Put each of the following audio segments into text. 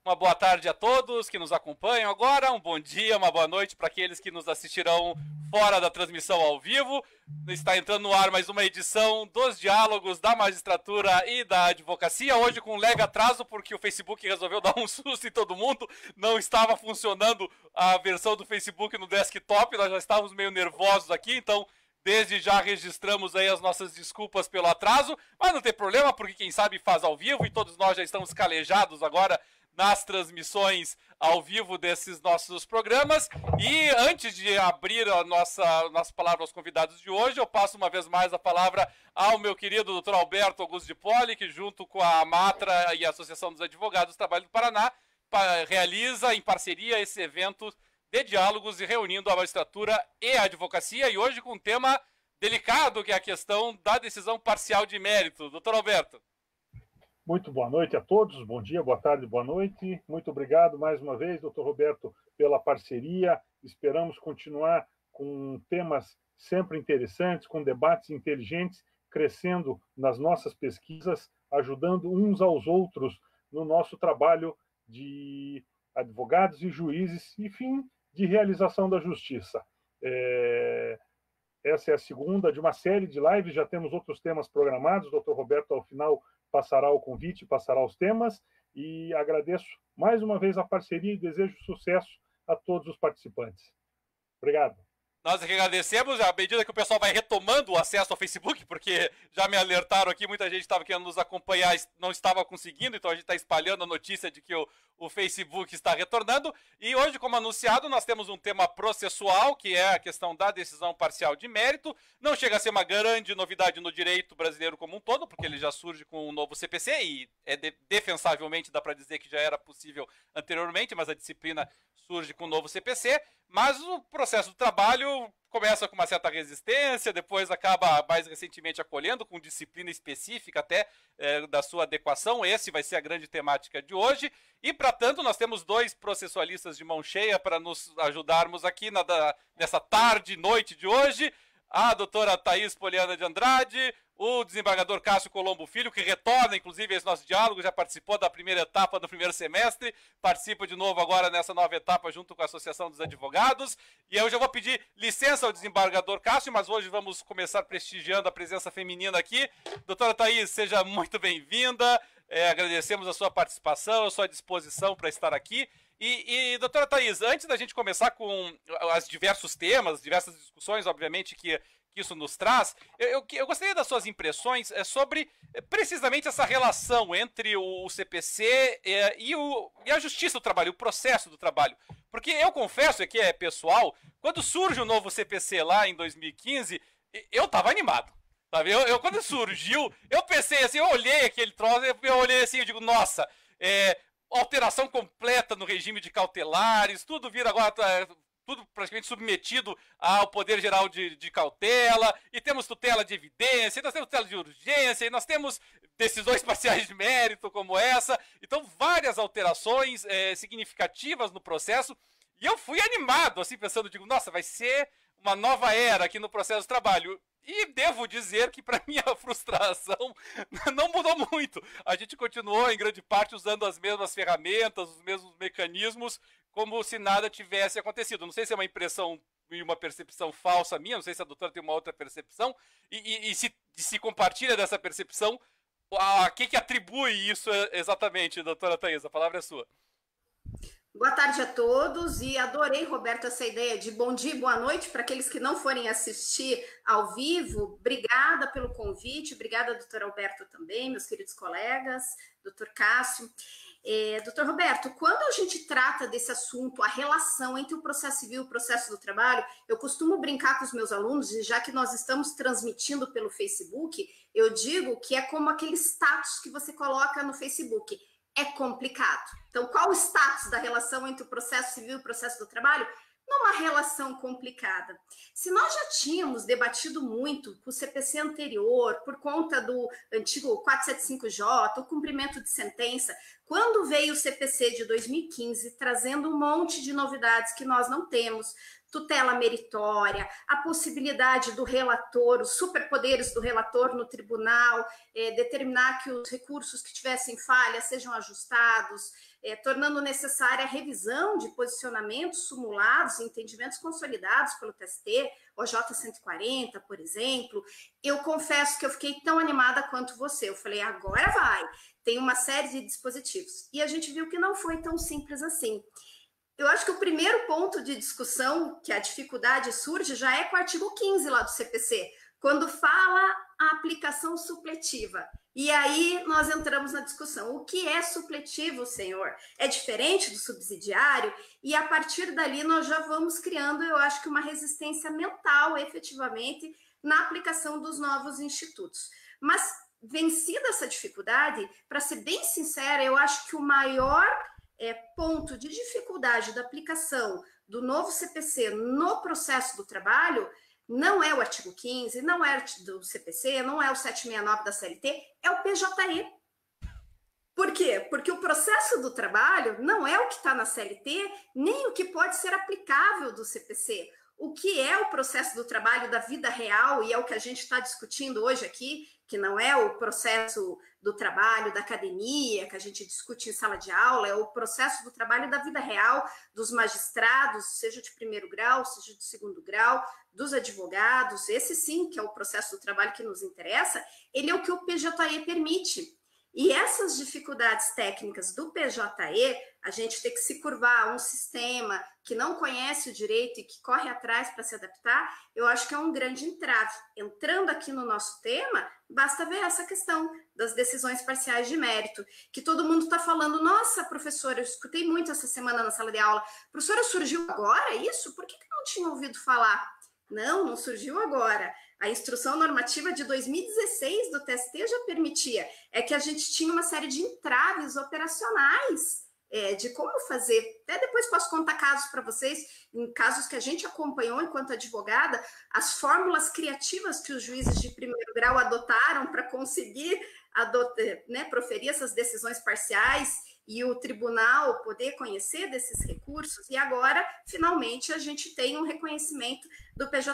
Uma boa tarde a todos que nos acompanham agora, um bom dia, uma boa noite para aqueles que nos assistirão fora da transmissão ao vivo. Está entrando no ar mais uma edição dos Diálogos da Magistratura e da Advocacia, hoje com um leve atraso porque o Facebook resolveu dar um susto em todo mundo, não estava funcionando a versão do Facebook no desktop, nós já estávamos meio nervosos aqui, então desde já registramos aí as nossas desculpas pelo atraso, mas não tem problema porque quem sabe faz ao vivo e todos nós já estamos calejados agora nas transmissões ao vivo desses nossos programas. E antes de abrir a nossa palavra aos convidados de hoje, eu passo uma vez mais a palavra ao meu querido Dr. Alberto Augusto de Poli, que junto com a Matra e a Associação dos Advogados do Trabalho do Paraná, realiza em parceria esse evento de diálogos e reunindo a magistratura e a advocacia, e hoje com um tema delicado, que é a questão da decisão parcial de mérito. Dr. Alberto. Muito boa noite a todos, bom dia, boa tarde, boa noite. Muito obrigado mais uma vez, doutor Roberto, pela parceria. Esperamos continuar com temas sempre interessantes, com debates inteligentes, crescendo nas nossas pesquisas, ajudando uns aos outros no nosso trabalho de advogados e juízes, e fim de realização da justiça. Essa é a segunda de uma série de lives, já temos outros temas programados, o doutor Roberto, ao final, passará o convite, passará os temas, e agradeço mais uma vez a parceria e desejo sucesso a todos os participantes. Obrigado. Nós que agradecemos, à medida que o pessoal vai retomando o acesso ao Facebook, porque já me alertaram aqui, muita gente estava querendo nos acompanhar, não estava conseguindo, então a gente está espalhando a notícia de que o Facebook está retornando. E hoje, como anunciado, nós temos um tema processual, que é a questão da decisão parcial de mérito. Não chega a ser uma grande novidade no direito brasileiro como um todo, porque ele já surge com o novo CPC, e defensavelmente dá para dizer que já era possível anteriormente, mas a disciplina surge com o novo CPC. Mas o processo do trabalho começa com uma certa resistência, depois acaba mais recentemente acolhendo com disciplina específica até da sua adequação. Esse vai ser a grande temática de hoje. E, para tanto, nós temos dois processualistas de mão cheia para nos ajudarmos aqui nessa tarde e noite de hoje. A doutora Thaís Poliana de Andrade, o desembargador Cássio Colombo Filho, que retorna, inclusive, esse nosso diálogo, já participou da primeira etapa do primeiro semestre, participa de novo agora nessa nova etapa junto com a Associação dos Advogados. E eu já vou pedir licença ao desembargador Cássio, mas hoje vamos começar prestigiando a presença feminina aqui. Doutora Thaís, seja muito bem-vinda, agradecemos a sua participação, a sua disposição para estar aqui. E, doutora Thaís, antes da gente começar com os diversos temas, as diversas discussões, obviamente, que isso nos traz, eu gostaria das suas impressões sobre precisamente essa relação entre o CPC e a justiça do trabalho, o processo do trabalho. Porque eu confesso, aqui é pessoal, quando surge o novo CPC lá em 2015, eu estava animado. Sabe? Quando surgiu, eu pensei assim, eu olhei aquele troço, eu olhei assim, eu digo, nossa, alteração completa no regime de cautelares, tudo vira agora, tudo praticamente submetido ao Poder Geral de Cautela, e temos tutela de evidência, e nós temos tutela de urgência, e nós temos decisões parciais de mérito como essa, então várias alterações significativas no processo, e eu fui animado, assim, pensando, digo, nossa, vai ser uma nova era aqui no processo de trabalho. E devo dizer que, para minha frustração, não mudou muito. A gente continuou, em grande parte, usando as mesmas ferramentas, os mesmos mecanismos, como se nada tivesse acontecido. Não sei se é uma impressão e uma percepção falsa minha, não sei se a doutora tem uma outra percepção, e se compartilha dessa percepção, a que atribui isso exatamente, doutora Thaís? A palavra é sua. Boa tarde a todos, e adorei, Roberto, essa ideia de bom dia e boa noite para aqueles que não forem assistir ao vivo. Obrigada pelo convite, obrigada, doutor Alberto, também, meus queridos colegas, doutor Cássio. Doutor Roberto, quando a gente trata desse assunto, a relação entre o processo civil e o processo do trabalho, eu costumo brincar com os meus alunos, e já que nós estamos transmitindo pelo Facebook, eu digo que é como aquele status que você coloca no Facebook. É complicado. Então, qual o status da relação entre o processo civil e o processo do trabalho? Numa relação complicada. Se nós já tínhamos debatido muito com o CPC anterior, por conta do antigo 475J, o cumprimento de sentença, quando veio o CPC de 2015, trazendo um monte de novidades que nós não temos, tutela meritória, a possibilidade do relator, os superpoderes do relator no tribunal, determinar que os recursos que tivessem falha sejam ajustados, tornando necessária a revisão de posicionamentos simulados e entendimentos consolidados pelo TST, OJ 140, por exemplo. Eu confesso que eu fiquei tão animada quanto você. Eu falei, agora vai. Tem uma série de dispositivos. E a gente viu que não foi tão simples assim. Eu acho que o primeiro ponto de discussão, que a dificuldade surge, já é com o artigo 15 lá do CPC, quando fala a aplicação supletiva. E aí nós entramos na discussão. O que é supletivo, senhor? É diferente do subsidiário? E a partir dali nós já vamos criando, eu acho que uma resistência mental, efetivamente, na aplicação dos novos institutos. Mas, vencida essa dificuldade, para ser bem sincera, eu acho que o maior ponto de dificuldade da aplicação do novo CPC no processo do trabalho não é o artigo 15, não é do CPC, não é o 769 da CLT, é o PJE. Por quê? Porque o processo do trabalho não é o que está na CLT, nem o que pode ser aplicável do CPC. O que é o processo do trabalho da vida real, e é o que a gente está discutindo hoje aqui, que não é o processo do trabalho da academia, que a gente discute em sala de aula, é o processo do trabalho da vida real dos magistrados, seja de primeiro grau, seja de segundo grau, dos advogados. Esse sim que é o processo do trabalho que nos interessa, ele é o que o PJE permite. E essas dificuldades técnicas do PJE, a gente tem que se curvar a um sistema que não conhece o direito e que corre atrás para se adaptar, eu acho que é um grande entrave. Entrando aqui no nosso tema, basta ver essa questão das decisões parciais de mérito, que todo mundo está falando, nossa, professora, eu escutei muito essa semana na sala de aula, professora, surgiu agora isso? Por que eu não tinha ouvido falar? Não, não surgiu agora. A instrução normativa de 2016 do TST já permitia. É que a gente tinha uma série de entraves operacionais de como fazer. Até depois posso contar casos para vocês, em casos que a gente acompanhou enquanto advogada, as fórmulas criativas que os juízes de primeiro grau adotaram para conseguir proferir essas decisões parciais e o tribunal poder conhecer desses recursos, e agora, finalmente, a gente tem um reconhecimento do PJE.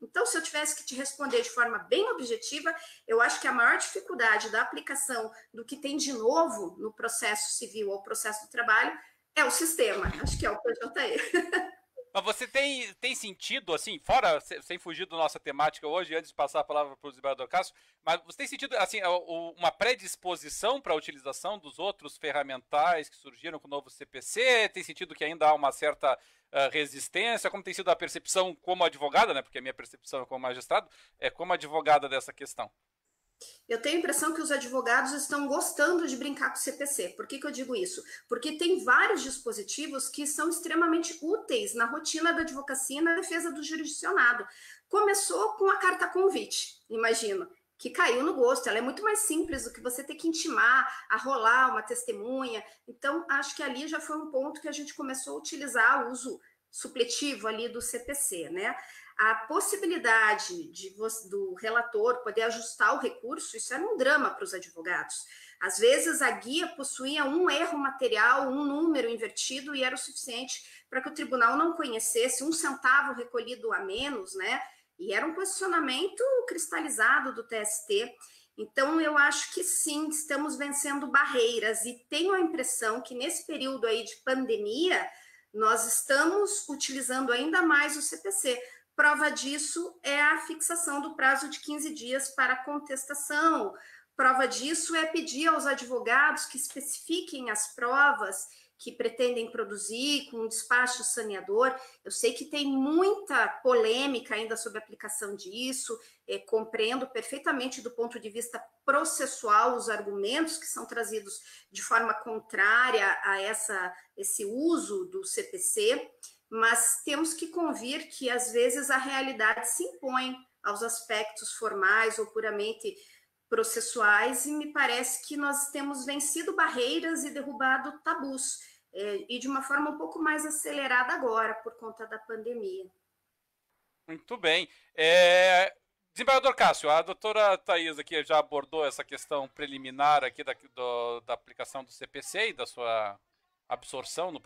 Então, se eu tivesse que te responder de forma bem objetiva, eu acho que a maior dificuldade da aplicação do que tem de novo no processo civil ou processo do trabalho é o sistema, acho que é o PJE. Mas você tem sentido, assim, fora, sem fugir da nossa temática hoje, antes de passar a palavra para o desembargador Cássio, mas você tem sentido, assim, uma predisposição para a utilização dos outros ferramentais que surgiram com o novo CPC? Tem sentido que ainda há uma certa resistência? Como tem sido a percepção como advogada, né? Porque a minha percepção é como magistrado, é como advogada dessa questão. Eu tenho a impressão que os advogados estão gostando de brincar com o CPC. Por que eu digo isso? Porque tem vários dispositivos que são extremamente úteis na rotina da advocacia e na defesa do jurisdicionado. Começou com a carta convite, imagino, que caiu no gosto. Ela é muito mais simples do que você ter que intimar, arrolar uma testemunha. Então, acho que ali já foi um ponto que a gente começou a utilizar o uso supletivo ali do CPC, né? A possibilidade do relator poder ajustar o recurso, isso era um drama para os advogados. Às vezes, a guia possuía um erro material, um número invertido, e era o suficiente para que o tribunal não conhecesse um centavo recolhido a menos, né? E era um posicionamento cristalizado do TST. Então, eu acho que sim, estamos vencendo barreiras, e tenho a impressão que nesse período aí de pandemia, nós estamos utilizando ainda mais o CPC. Prova disso é a fixação do prazo de 15 dias para contestação. Prova disso é pedir aos advogados que especifiquem as provas que pretendem produzir com um despacho saneador. Eu sei que tem muita polêmica ainda sobre a aplicação disso, compreendo perfeitamente do ponto de vista processual os argumentos que são trazidos de forma contrária a esse uso do CPC, mas temos que convir que, às vezes, a realidade se impõe aos aspectos formais ou puramente processuais, e me parece que nós temos vencido barreiras e derrubado tabus, e de uma forma um pouco mais acelerada agora, por conta da pandemia. Muito bem. Desembargador Cássio, a doutora Thais aqui já abordou essa questão preliminar aqui da aplicação do CPC e da sua absorção no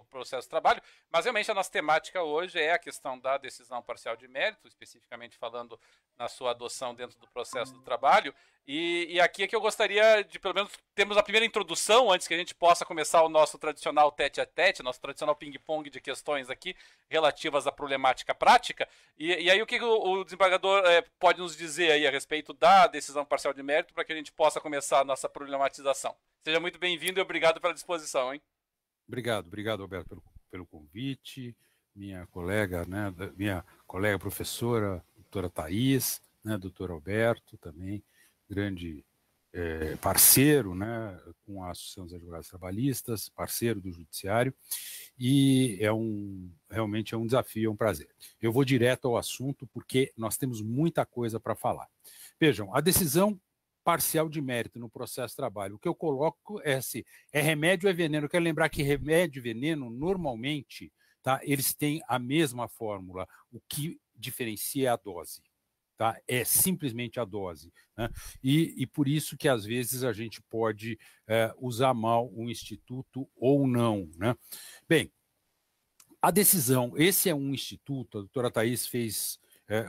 processo de trabalho, mas realmente a nossa temática hoje é a questão da decisão parcial de mérito, especificamente falando na sua adoção dentro do processo do trabalho, e aqui é que eu gostaria de, pelo menos, termos a primeira introdução, antes que a gente possa começar o nosso tradicional tete-a-tete, nosso tradicional ping-pong de questões aqui, relativas à problemática prática, e aí o que o desembargador pode nos dizer aí a respeito da decisão parcial de mérito, para que a gente possa começar a nossa problematização. Seja muito bem-vindo e obrigado pela disposição, hein? Obrigado, Roberto, pelo convite, minha colega professora, doutora Thais, né, doutor Alberto também, grande parceiro, né, com a Associação dos Advogados Trabalhistas, parceiro do Judiciário, e realmente é um desafio, é um prazer. Eu vou direto ao assunto, porque nós temos muita coisa para falar. Vejam, a decisão parcial de mérito no processo de trabalho, o que eu coloco é se é remédio ou é veneno. Eu quero lembrar que remédio e veneno, normalmente, tá, eles têm a mesma fórmula, o que diferencia é a dose. Tá? É simplesmente a dose. Né? E por isso que, às vezes, a gente pode usar mal um instituto ou não. Né? Bem, a decisão, esse é um instituto, a doutora Thais fez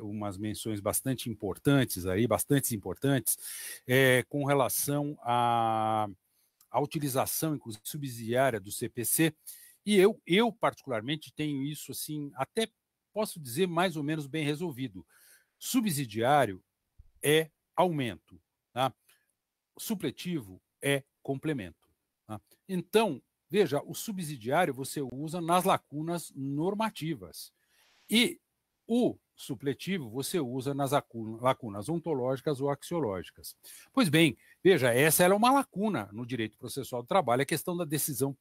umas menções bastante importantes, com relação à utilização, inclusive, subsidiária do CPC, e eu particularmente, tenho isso, assim, até posso dizer mais ou menos bem resolvido. Subsidiário é aumento, tá? Supletivo é complemento. Tá? Então, veja, o subsidiário você usa nas lacunas normativas, e o supletivo você usa nas lacunas ontológicas ou axiológicas. Pois bem, veja, essa é uma lacuna no direito processual do trabalho, a questão da decisão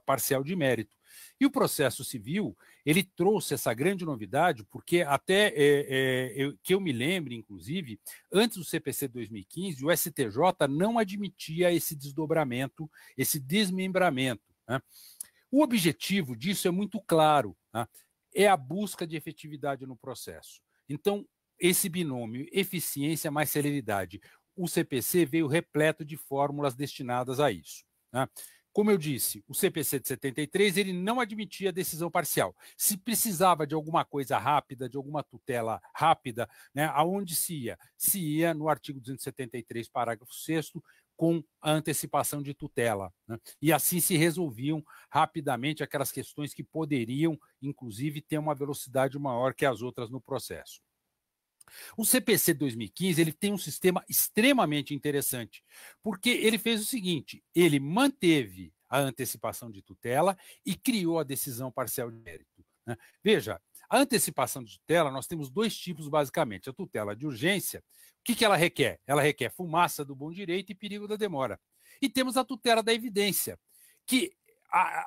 parcial de mérito. E o processo civil, ele trouxe essa grande novidade, porque até que eu me lembre, inclusive, antes do CPC 2015, o STJ não admitia esse desdobramento, esse desmembramento. Né? O objetivo disso é muito claro, né? É a busca de efetividade no processo. Então, esse binômio eficiência mais celeridade, o CPC veio repleto de fórmulas destinadas a isso. Né? Como eu disse, o CPC de 73 ele não admitia decisão parcial. Se precisava de alguma coisa rápida, de alguma tutela rápida, né, aonde se ia? Se ia no artigo 273, parágrafo 6º, com a antecipação de tutela. Né? E assim se resolviam rapidamente aquelas questões que poderiam, inclusive, ter uma velocidade maior que as outras no processo. O CPC 2015 ele tem um sistema extremamente interessante, porque ele fez o seguinte, ele manteve a antecipação de tutela e criou a decisão parcial de mérito. Né? Veja, a antecipação de tutela, nós temos dois tipos, basicamente. A tutela de urgência, o que ela requer? Ela requer fumaça do bom direito e perigo da demora. E temos a tutela da evidência, que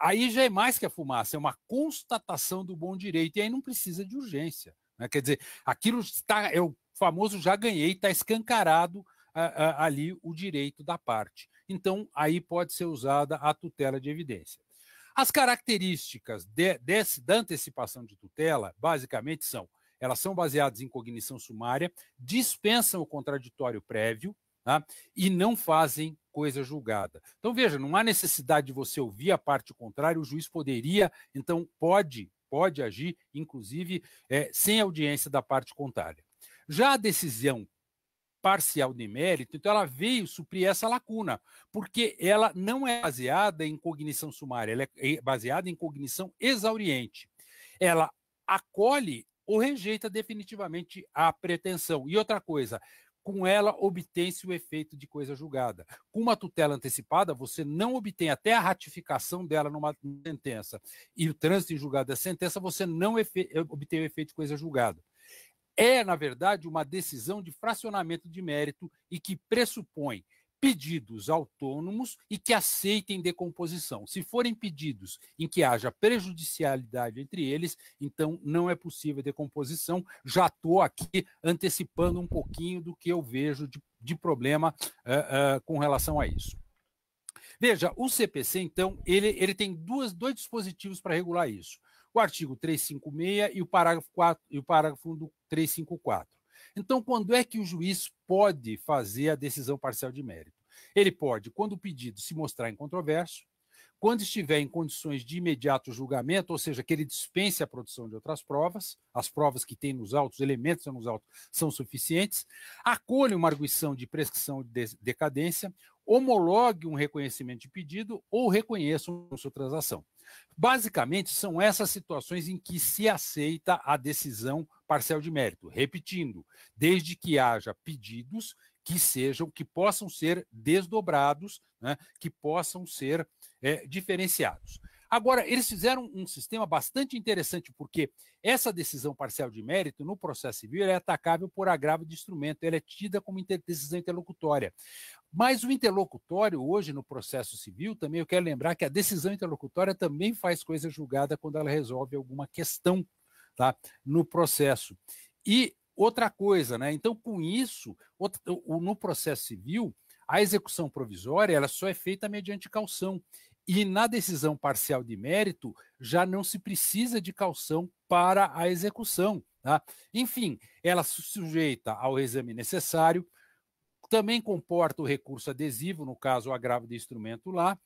aí já é mais que a fumaça, é uma constatação do bom direito, e aí não precisa de urgência. Né? Quer dizer, aquilo está, é o famoso já ganhei, está escancarado ali o direito da parte. Então, aí pode ser usada a tutela de evidência. As características da antecipação de tutela, basicamente, elas são baseadas em cognição sumária, dispensam o contraditório prévio, tá? E não fazem coisa julgada. Então, veja, não há necessidade de você ouvir a parte contrária, o juiz poderia, então pode agir, inclusive, sem audiência da parte contrária. Já a decisão parcial de mérito, então ela veio suprir essa lacuna, porque ela não é baseada em cognição sumária, ela é baseada em cognição exauriente. Ela acolhe ou rejeita definitivamente a pretensão. E outra coisa, com ela obtém-se o efeito de coisa julgada. Com uma tutela antecipada, você não obtém até a ratificação dela numa sentença e o trânsito em julgado da sentença, você não obtém o efeito de coisa julgada. É, na verdade, uma decisão de fracionamento de mérito e que pressupõe pedidos autônomos e que aceitem decomposição. Se forem pedidos em que haja prejudicialidade entre eles, então não é possível decomposição. Já estou aqui antecipando um pouquinho do que eu vejo de problema com relação a isso. Veja, o CPC, então, ele tem dois dispositivos para regular isso. O artigo 356 e o parágrafo 4 e o parágrafo 1 do 354. Então, quando é que o juiz pode fazer a decisão parcial de mérito? Ele pode, quando o pedido se mostrar incontroverso, quando estiver em condições de imediato julgamento, ou seja, que ele dispense a produção de outras provas, as provas que tem nos autos, os elementos que nos autos são suficientes, acolha uma arguição de prescrição de decadência, homologue um reconhecimento de pedido ou reconheça uma sua transação. Basicamente, são essas situações em que se aceita a decisão parcial de mérito. Repetindo, desde que haja pedidos que possam ser desdobrados, né, que possam ser diferenciados. Agora, eles fizeram um sistema bastante interessante, porque essa decisão parcial de mérito, no processo civil, é atacável por agravo de instrumento, ela é tida como decisão interlocutória. Mas o interlocutório, hoje, no processo civil, também eu quero lembrar que a decisão interlocutória também faz coisa julgada quando ela resolve alguma questão, tá, no processo. E outra coisa, né? Então, com isso, no processo civil, a execução provisória ela só é feita mediante caução. E na decisão parcial de mérito, já não se precisa de caução para a execução. Tá? Enfim, ela se sujeita ao exame necessário, também comporta o recurso adesivo, no caso, o agravo de instrumento lá,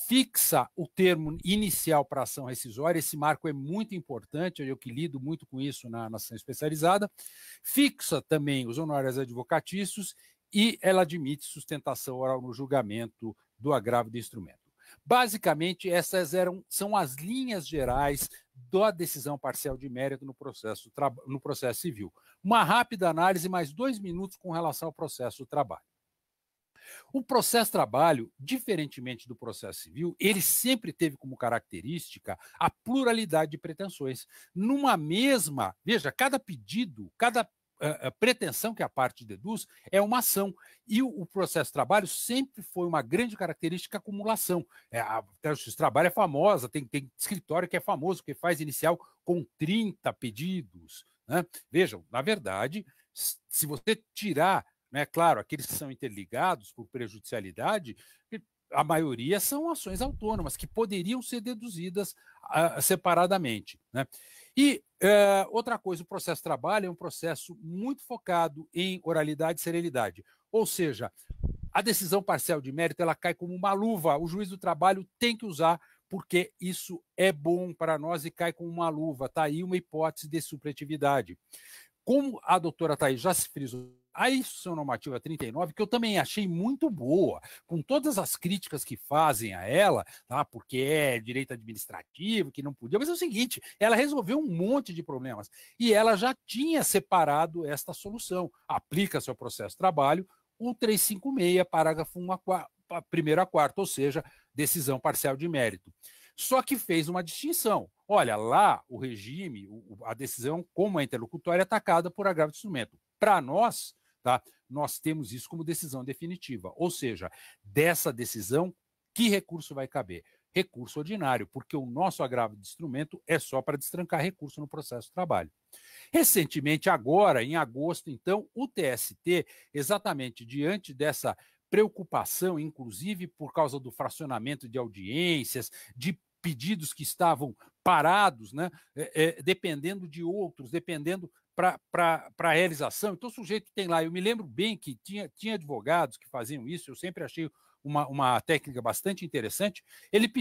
fixa o termo inicial para ação rescisória, esse marco é muito importante, eu que lido muito com isso na ação especializada, fixa também os honorários advocatícios e ela admite sustentação oral no julgamento do agravo de instrumento. Basicamente, essas são as linhas gerais da decisão parcial de mérito no processo civil. Uma rápida análise, mais 2 minutos com relação ao processo do trabalho. O processo trabalho, diferentemente do processo civil, ele sempre teve como característica a pluralidade de pretensões. Numa mesma, veja, cada pedido, cada pretensão que a parte deduz é uma ação. E o processo de trabalho sempre foi uma grande característica acumulação. A justiça de trabalho é famosa, tem escritório que é famoso, que faz inicial com 30 pedidos. Né? Vejam, na verdade, se você tirar, né, claro, aqueles que são interligados por prejudicialidade, a maioria são ações autônomas que poderiam ser deduzidas separadamente. Né? E outra coisa, o processo de trabalho é um processo muito focado em oralidade e serenidade. Ou seja, a decisão parcial de mérito ela cai como uma luva. O juiz do trabalho tem que usar porque isso é bom para nós e cai como uma luva. Está aí uma hipótese de supletividade. Como a doutora Thaís já se frisou, a Instrução Normativa 39, que eu também achei muito boa, com todas as críticas que fazem a ela, tá? Porque é direito administrativo, que não podia, mas é o seguinte, ela resolveu um monte de problemas e ela já tinha separado esta solução. Aplica-se ao processo de trabalho o 356, parágrafo 1 a 1º a 4º, ou seja, decisão parcial de mérito. Só que fez uma distinção. Olha, lá o regime, a decisão como é interlocutória é atacada por agravo de instrumento. Para nós, tá, nós temos isso como decisão definitiva. Ou seja, dessa decisão, que recurso vai caber? Recurso ordinário, porque o nosso agravo de instrumento é só para destrancar recurso no processo de trabalho. Recentemente, agora, em agosto, então, o TST, exatamente diante dessa preocupação, inclusive por causa do fracionamento de audiências, de pedidos que estavam parados, né, dependendo de outros, dependendo para a realização. Então, o sujeito tem lá, eu me lembro bem que tinha advogados que faziam isso, eu sempre achei uma técnica bastante interessante. Ele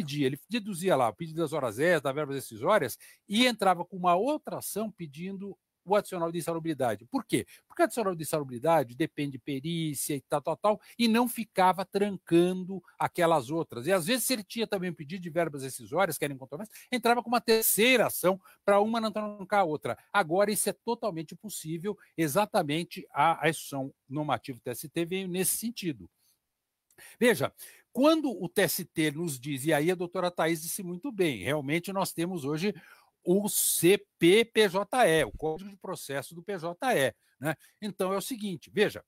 deduzia lá o pedido das horas extras, das verbas decisórias, e entrava com uma outra ação pedindo o adicional de insalubridade. Por quê? Porque o adicional de insalubridade depende de perícia e tal, e não ficava trancando aquelas outras. E às vezes, se ele tinha também um pedido de verbas decisórias, que eram incontornáveis, entrava com uma terceira ação para uma não trancar a outra. Agora, isso é totalmente possível, exatamente a Instrução Normativa TST veio nesse sentido. Veja, quando o TST nos diz, e aí a doutora Thaís disse muito bem, realmente nós temos hoje o CPPJE, o Código de Processo do PJE. Né? Então, é o seguinte, veja,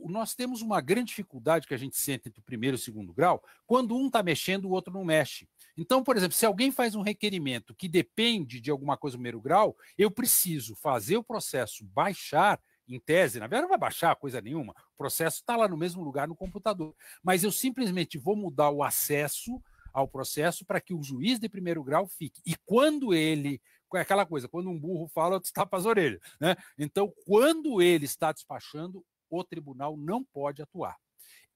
nós temos uma grande dificuldade que a gente sente entre o primeiro e o segundo grau, quando um está mexendo, o outro não mexe. Então, por exemplo, se alguém faz um requerimento que depende de alguma coisa do primeiro grau, eu preciso fazer o processo baixar, em tese, na verdade não vai baixar coisa nenhuma, o processo está lá no mesmo lugar no computador, mas eu simplesmente vou mudar o acesso ao processo para que o juiz de primeiro grau fique. E quando ele, aquela coisa, quando um burro fala, outro tapa as orelhas. Né? Então, quando ele está despachando, o tribunal não pode atuar.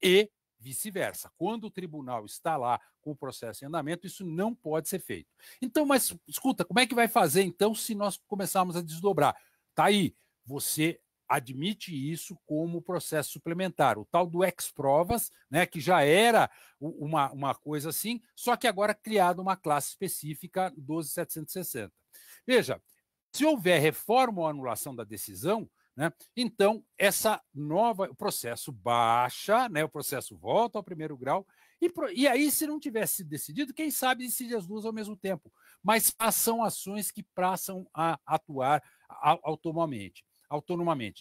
E vice-versa. Quando o tribunal está lá com o processo em andamento, isso não pode ser feito. Então, mas escuta, como é que vai fazer então se nós começarmos a desdobrar? Tá aí, você admite isso como processo suplementar, o tal do ex-provas, né, que já era uma coisa assim, só que agora criado uma classe específica 12.760. Veja, se houver reforma ou anulação da decisão, né, então o processo baixa, né, o processo volta ao primeiro grau, e aí, se não tivesse sido decidido, quem sabe decide as duas ao mesmo tempo, mas são ações que passam a atuar autonomamente.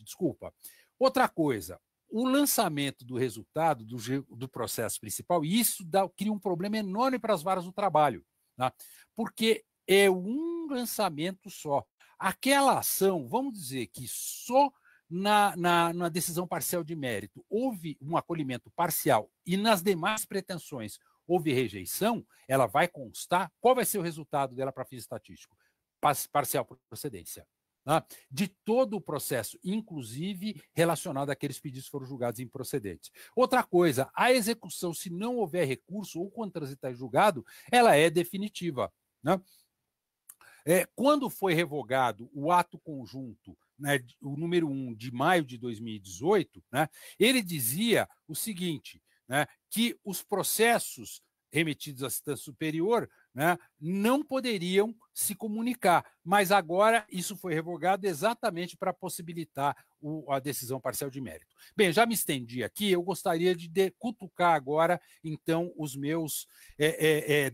Desculpa. Outra coisa, o lançamento do resultado do processo principal, e isso cria um problema enorme para as varas do trabalho, tá? Porque é um lançamento só. Aquela ação, vamos dizer que só na decisão parcial de mérito houve um acolhimento parcial e nas demais pretensões houve rejeição, ela vai constar. Qual vai ser o resultado dela para fins estatísticos? Parcial procedência. Tá? De todo o processo, inclusive relacionado àqueles pedidos que foram julgados improcedentes. Outra coisa, a execução, se não houver recurso ou quando transitar em julgado, ela é definitiva. Né? Quando foi revogado o ato conjunto, né, o número 1 de maio de 2018, né, ele dizia o seguinte, né, que os processos remetidos à instância superior, né, não poderiam se comunicar, mas agora isso foi revogado exatamente para possibilitar a decisão parcial de mérito. Bem, já me estendi aqui, eu gostaria de cutucar agora, então, os meus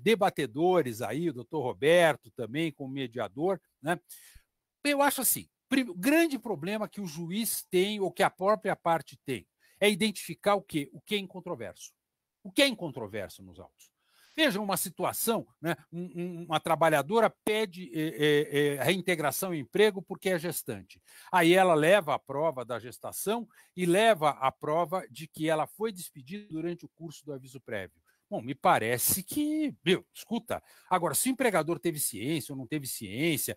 debatedores aí, o doutor Roberto também, como mediador, né? Eu acho assim, o grande problema que o juiz tem, ou que a própria parte tem, é identificar o quê? O que é incontroverso. O que é incontroverso nos autos? Vejam uma situação, né? Uma trabalhadora pede reintegração em emprego porque é gestante. Aí ela leva a prova da gestação e leva a prova de que ela foi despedida durante o curso do aviso prévio. Bom, me parece que, escuta, agora, se o empregador teve ciência ou não teve ciência,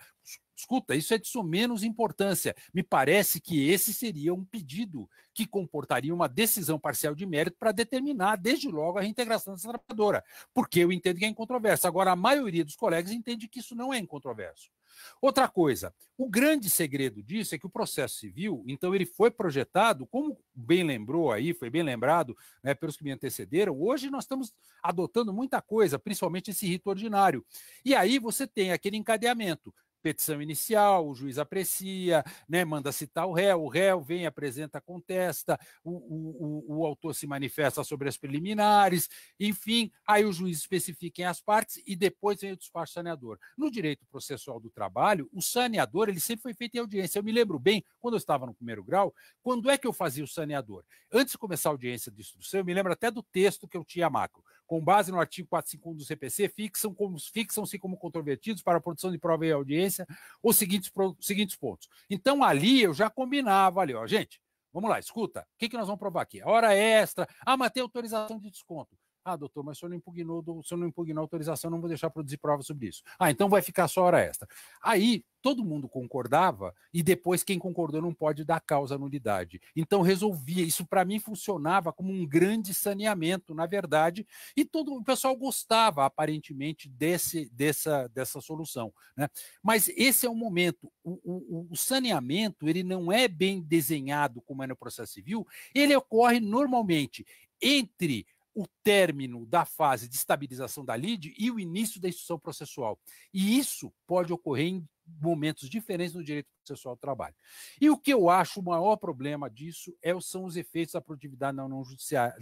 escuta, isso é de menos importância. Me parece que esse seria um pedido que comportaria uma decisão parcial de mérito para determinar, desde logo, a reintegração dessa trabalhadora, porque eu entendo que é incontroverso. Agora, a maioria dos colegas entende que isso não é incontroverso. Outra coisa, o grande segredo disso é que o processo civil, então, ele foi projetado, como bem lembrou aí, foi bem lembrado, né, pelos que me antecederam, hoje nós estamos adotando muita coisa, principalmente esse rito ordinário. E aí você tem aquele encadeamento. Petição inicial, o juiz aprecia, né, manda citar o réu vem, apresenta, contesta, o autor se manifesta sobre as preliminares, enfim, aí o juiz especifica as partes e depois vem o despacho saneador. No direito processual do trabalho, o saneador ele sempre foi feito em audiência. Eu me lembro bem, quando eu estava no primeiro grau, quando é que eu fazia o saneador? Antes de começar a audiência de instrução, eu me lembro até do texto que eu tinha macro. Com base no artigo 451 do CPC, fixam-se como controvertidos para a produção de prova e audiência os seguintes pontos. Então, ali eu já combinava ali, ó, gente, vamos lá, escuta, o que nós vamos provar aqui? A hora extra, mas tem autorização de desconto. Ah, doutor, mas o senhor não impugnou a autorização, não vou deixar produzir prova sobre isso. Ah, então vai ficar só hora extra. Aí, todo mundo concordava e depois quem concordou não pode dar causa à nulidade. Então, resolvia. Isso, para mim, funcionava como um grande saneamento, na verdade, e todo o pessoal gostava, aparentemente, dessa solução. Né? Mas esse é o momento. O saneamento, ele não é bem desenhado como é no processo civil, ele ocorre normalmente entre o término da fase de estabilização da lide e o início da instrução processual. E isso pode ocorrer em momentos diferentes no direito processual do trabalho. E o que eu acho o maior problema disso são os efeitos da produtividade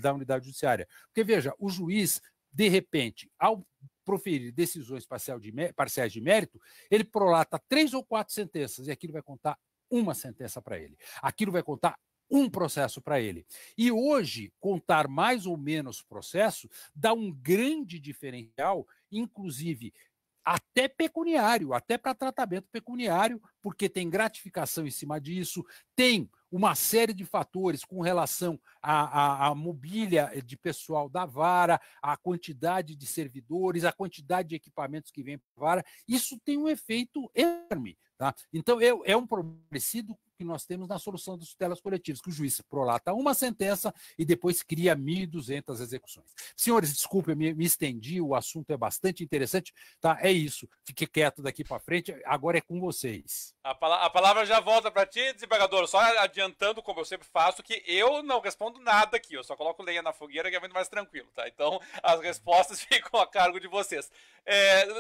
da unidade judiciária. Porque, veja, o juiz, de repente, ao proferir decisões parciais de mérito, ele prolata 3 ou 4 sentenças e aquilo vai contar uma sentença para ele. Aquilo vai contar um processo para ele. E hoje, contar mais ou menos processo dá um grande diferencial, inclusive até pecuniário, até para tratamento pecuniário, porque tem gratificação em cima disso, tem uma série de fatores com relação à mobília de pessoal da vara, à quantidade de servidores, à quantidade de equipamentos que vem para a vara. Isso tem um efeito enorme. Tá? Então, é um problema parecido que nós temos na solução das tutelas coletivas, que o juiz prolata uma sentença e depois cria 1.200 execuções. Senhores, desculpe, eu me estendi, o assunto é bastante interessante, tá? É isso, fique quieto daqui para frente, agora é com vocês. A palavra já volta para ti, desembargador, só adiantando, como eu sempre faço, que eu não respondo nada aqui, eu só coloco lenha na fogueira, que é muito mais tranquilo, tá? Então, as respostas ficam a cargo de vocês.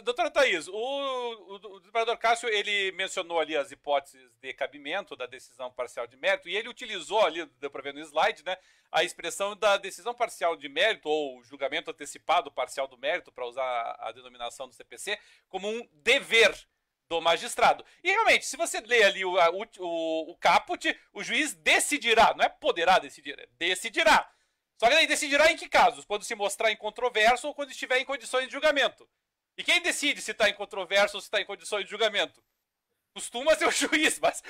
Doutora Thaís, o desembargador Cássio, ele mencionou ali as hipóteses de cabimento da decisão parcial de mérito, e ele utilizou ali, deu para ver no slide, né, a expressão da decisão parcial de mérito, ou julgamento antecipado parcial do mérito, para usar a denominação do CPC, como um dever do magistrado. E realmente, se você lê ali o caput, o juiz decidirá, não é poderá decidir, é decidirá. Só que daí decidirá em que casos? Quando se mostrar incontroverso ou quando estiver em condições de julgamento. E quem decide se está em controvérsia ou se está em condições de julgamento? Costuma ser o juiz, mas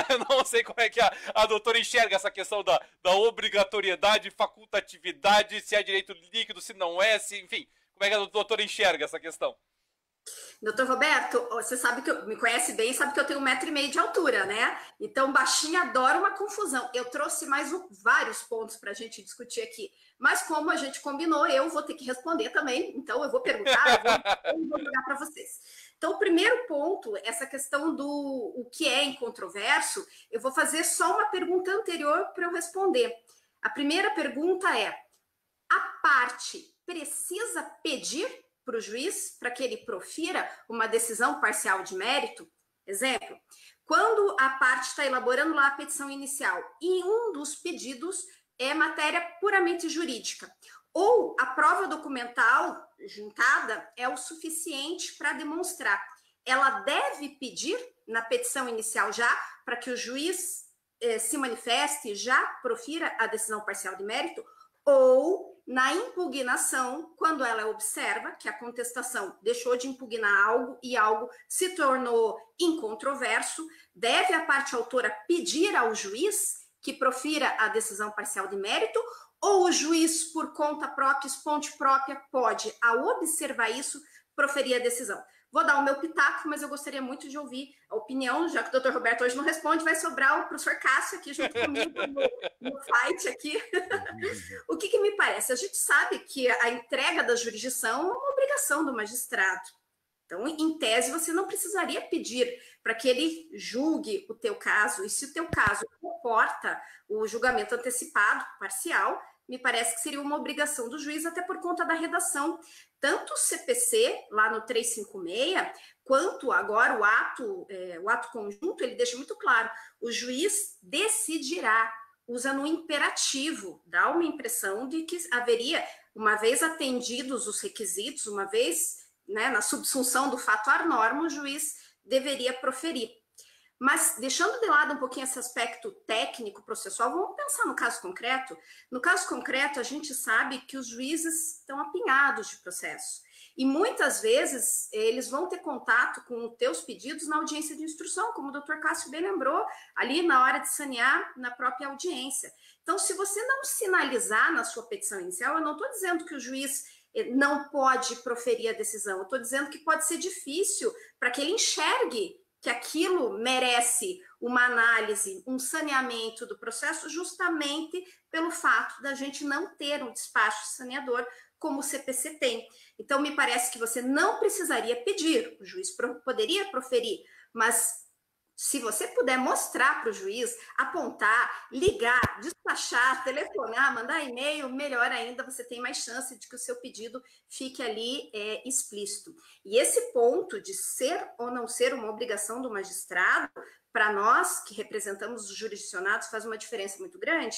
eu não sei como é que a doutora enxerga essa questão da obrigatoriedade, facultatividade, se é direito líquido, se não é, enfim. Como é que a doutora enxerga essa questão? Doutor Roberto, você sabe que me conhece bem, sabe que eu tenho 1,5 m de altura, né? Então, baixinho adora uma confusão. Eu trouxe mais vários pontos para a gente discutir aqui. Mas como a gente combinou, eu vou ter que responder também. Então, eu vou perguntar, eu vou jogar para vocês. Então, o primeiro ponto, essa questão do o que é incontroverso, eu vou fazer só uma pergunta anterior para eu responder. A primeira pergunta é: a parte precisa pedir para o juiz para que ele profira uma decisão parcial de mérito? Exemplo, quando a parte está elaborando lá a petição inicial e um dos pedidos é matéria puramente jurídica, ou a prova documental juntada é o suficiente para demonstrar, ela deve pedir na petição inicial já para que o juiz se manifeste e já profira a decisão parcial de mérito, ou na impugnação, quando ela observa que a contestação deixou de impugnar algo e algo se tornou incontroverso, deve a parte autora pedir ao juiz que profira a decisão parcial de mérito, ou o juiz, por conta própria, esponte própria, pode, ao observar isso, proferir a decisão? Vou dar o meu pitaco, mas eu gostaria muito de ouvir a opinião, já que o doutor Roberto hoje não responde, vai sobrar o professor Cássio aqui junto comigo no fight aqui. O que me parece? A gente sabe que a entrega da jurisdição é uma obrigação do magistrado. Então, em tese, você não precisaria pedir para que ele julgue o teu caso, e se o teu caso comporta o julgamento antecipado, parcial, me parece que seria uma obrigação do juiz, até por conta da redação. Tanto o CPC, lá no 356, quanto agora o ato conjunto, ele deixa muito claro, o juiz decidirá, usa no imperativo, dá uma impressão de que haveria, uma vez atendidos os requisitos, uma vez, né, na subsunção do fato ar norma, o juiz deveria proferir. Mas, deixando de lado um pouquinho esse aspecto técnico, processual, vamos pensar no caso concreto. No caso concreto, a gente sabe que os juízes estão apinhados de processo. E, muitas vezes, eles vão ter contato com os teus pedidos na audiência de instrução, como o doutor Cássio bem lembrou, ali na hora de sanear na própria audiência. Então, se você não sinalizar na sua petição inicial, eu não estou dizendo que o juiz não pode proferir a decisão, eu estou dizendo que pode ser difícil para que ele enxergue que aquilo merece uma análise, um saneamento do processo, justamente pelo fato da gente não ter um despacho saneador como o CPC tem. Então, me parece que você não precisaria pedir, o juiz poderia proferir, mas se você puder mostrar para o juiz, apontar, ligar, despachar, telefonar, mandar e-mail, melhor ainda, você tem mais chance de que o seu pedido fique ali explícito. E esse ponto de ser ou não ser uma obrigação do magistrado, para nós que representamos os jurisdicionados, faz uma diferença muito grande,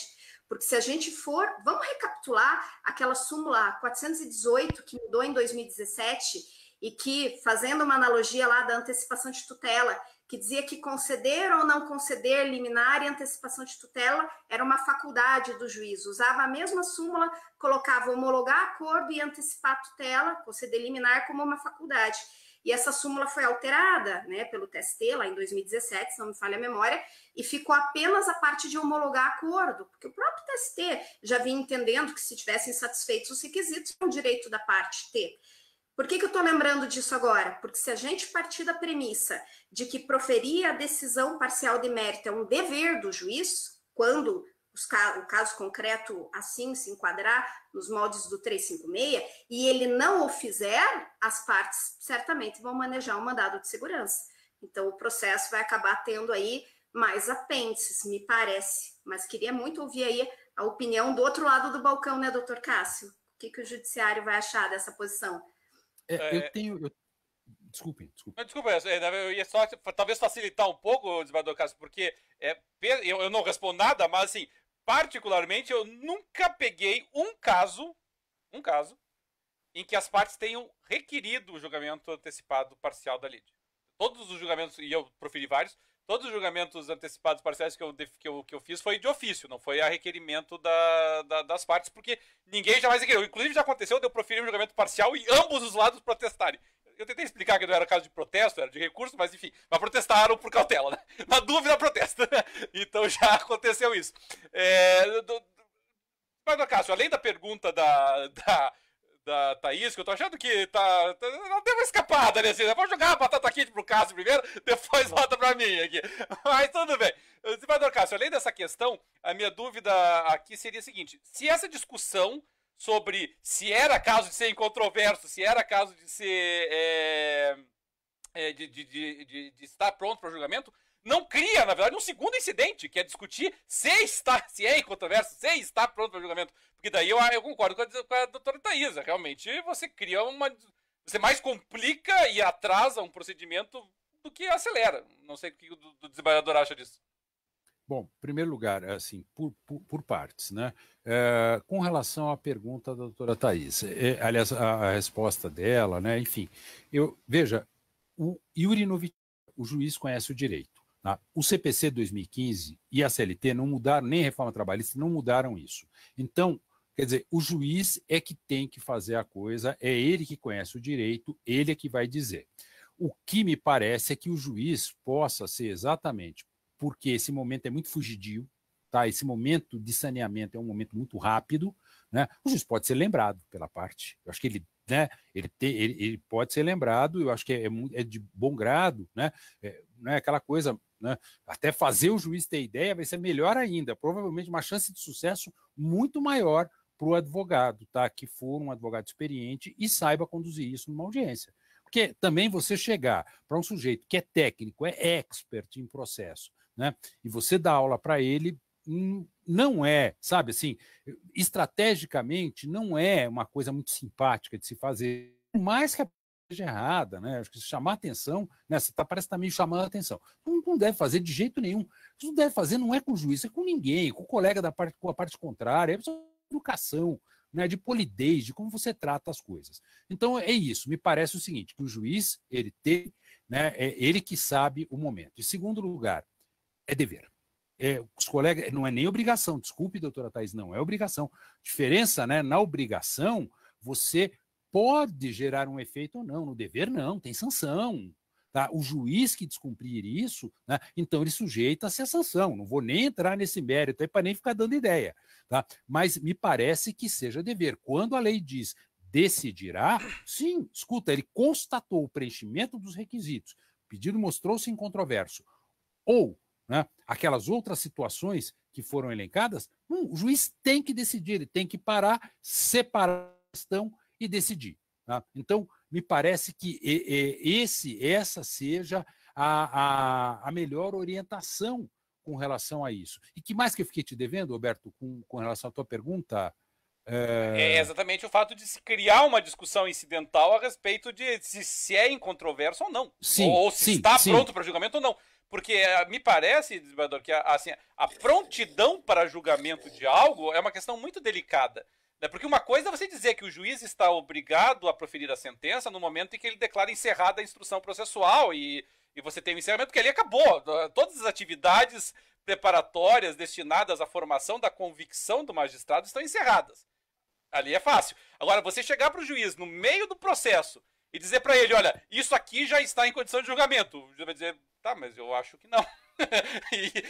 porque se a gente for, vamos recapitular aquela súmula 418 que mudou em 2017 e que, fazendo uma analogia lá da antecipação de tutela, que dizia que conceder ou não conceder liminar e antecipação de tutela era uma faculdade do juiz. Usava a mesma súmula, colocava homologar acordo e antecipar tutela, conceder liminar como uma faculdade. E essa súmula foi alterada, né, pelo TST, lá em 2017, se não me falha a memória, e ficou apenas a parte de homologar acordo, porque o próprio TST já vinha entendendo que se tivessem satisfeitos os requisitos, é um direito da parte ter. Por que eu estou lembrando disso agora? Porque se a gente partir da premissa de que proferir a decisão parcial de mérito é um dever do juiz, quando o caso concreto assim se enquadrar nos moldes do 356, e ele não o fizer, as partes certamente vão manejar um mandado de segurança. Então, o processo vai acabar tendo aí mais apêndices, me parece. Mas queria muito ouvir aí a opinião do outro lado do balcão, né, doutor Cássio? O que o judiciário vai achar dessa posição? Desculpe. Desculpa, eu ia só talvez facilitar um pouco, desembargador Cássio, porque eu não respondo nada, mas assim, particularmente eu nunca peguei um caso em que as partes tenham requerido o julgamento antecipado parcial da lide. Todos os julgamentos, e eu proferi vários, todos os julgamentos antecipados parciais que eu fiz foi de ofício, não foi a requerimento das partes, porque ninguém jamais requeriu. Inclusive já aconteceu de eu proferir um julgamento parcial e ambos os lados protestarem. Eu tentei explicar que não era caso de protesto, era de recurso, mas enfim, mas protestaram por cautela, né? Na dúvida, protesta. Então já aconteceu isso. Mas, Cássio, além da pergunta da Thaís, que eu tô achando que ela deu uma escapada, né? Assim, vou jogar a batata quente pro Cássio primeiro, depois volta pra mim aqui. Mas tudo bem. Desembargador Cássio, além dessa questão, a minha dúvida aqui seria a seguinte: se essa discussão sobre se era caso de ser incontroverso, se era caso de ser de estar pronto para o julgamento, não cria, na verdade, um segundo incidente, que é discutir se é incontroverso, se está pronto para o julgamento. Porque daí eu concordo com a doutora Thaisa. Realmente, você cria você mais complica e atrasa um procedimento do que acelera. Não sei o que o desembargador acha disso. Bom, em primeiro lugar, assim, por partes, né? Com relação à pergunta da doutora Thaís, aliás, a resposta dela, né? Enfim, veja, o Yuri Novichok, o juiz conhece o direito. Tá? O CPC 2015 e a CLT não mudaram, nem a reforma trabalhista, não mudaram isso. Então, quer dizer, o juiz é que tem que fazer a coisa, é ele que conhece o direito, ele é que vai dizer. O que me parece é que o juiz possa ser exatamente porque esse momento é muito fugidio, tá? Esse momento de saneamento é um momento muito rápido, né? O juiz pode ser lembrado pela parte. Eu acho que ele, né? Ele pode ser lembrado. Eu acho que é de bom grado, né? Não é aquela coisa, né? Até fazer o juiz ter ideia vai ser melhor ainda. Provavelmente uma chance de sucesso muito maior para o advogado, tá? Que for um advogado experiente e saiba conduzir isso numa audiência. Porque também você chegar para um sujeito que é técnico, é expert em processo, né? E você dá aula para ele, não é, sabe assim, estrategicamente não é uma coisa muito simpática de se fazer, por mais que a seja errada, né? Acho que chamar atenção, né? Você parece que está meio chamando a atenção. Não deve fazer de jeito nenhum. Isso não deve fazer, não é com o juiz, é com ninguém, com o colega com a parte contrária, é de educação, né? De polidez, de como você trata as coisas. Então é isso. Me parece o seguinte, que o juiz, ele tem, né? É ele que sabe o momento. Em segundo lugar, é dever. Os colegas, não é nem obrigação, desculpe, doutora Thaís, não é obrigação. Diferença, né? Na obrigação, você pode gerar um efeito ou não. No dever, não, tem sanção. Tá? O juiz que descumprir isso, né? Então ele sujeita-se à sanção. Não vou nem entrar nesse mérito aí para nem ficar dando ideia. Tá? Mas me parece que seja dever. Quando a lei diz decidirá, sim, escuta, ele constatou o preenchimento dos requisitos. O pedido mostrou-se incontroverso. Ou, né, aquelas outras situações que foram elencadas, o juiz tem que decidir, ele tem que parar, separar a questão e decidir. Tá? Então, me parece que essa seja a melhor orientação com relação a isso. E que mais que eu fiquei te devendo, Roberto, com relação à tua pergunta? É exatamente o fato de se criar uma discussão incidental a respeito de se é incontroverso ou não. Sim, ou se está pronto para julgamento ou não. Porque me parece, desembargador, que assim, a prontidão para julgamento de algo é uma questão muito delicada. Né? Porque uma coisa é você dizer que o juiz está obrigado a proferir a sentença no momento em que ele declara encerrada a instrução processual e você tem o encerramento, que ali acabou. Todas as atividades preparatórias destinadas à formação da convicção do magistrado estão encerradas. Ali é fácil. Agora, você chegar para o juiz no meio do processo e dizer para ele, olha, isso aqui já está em condição de julgamento. O juiz vai dizer, tá, mas eu acho que não.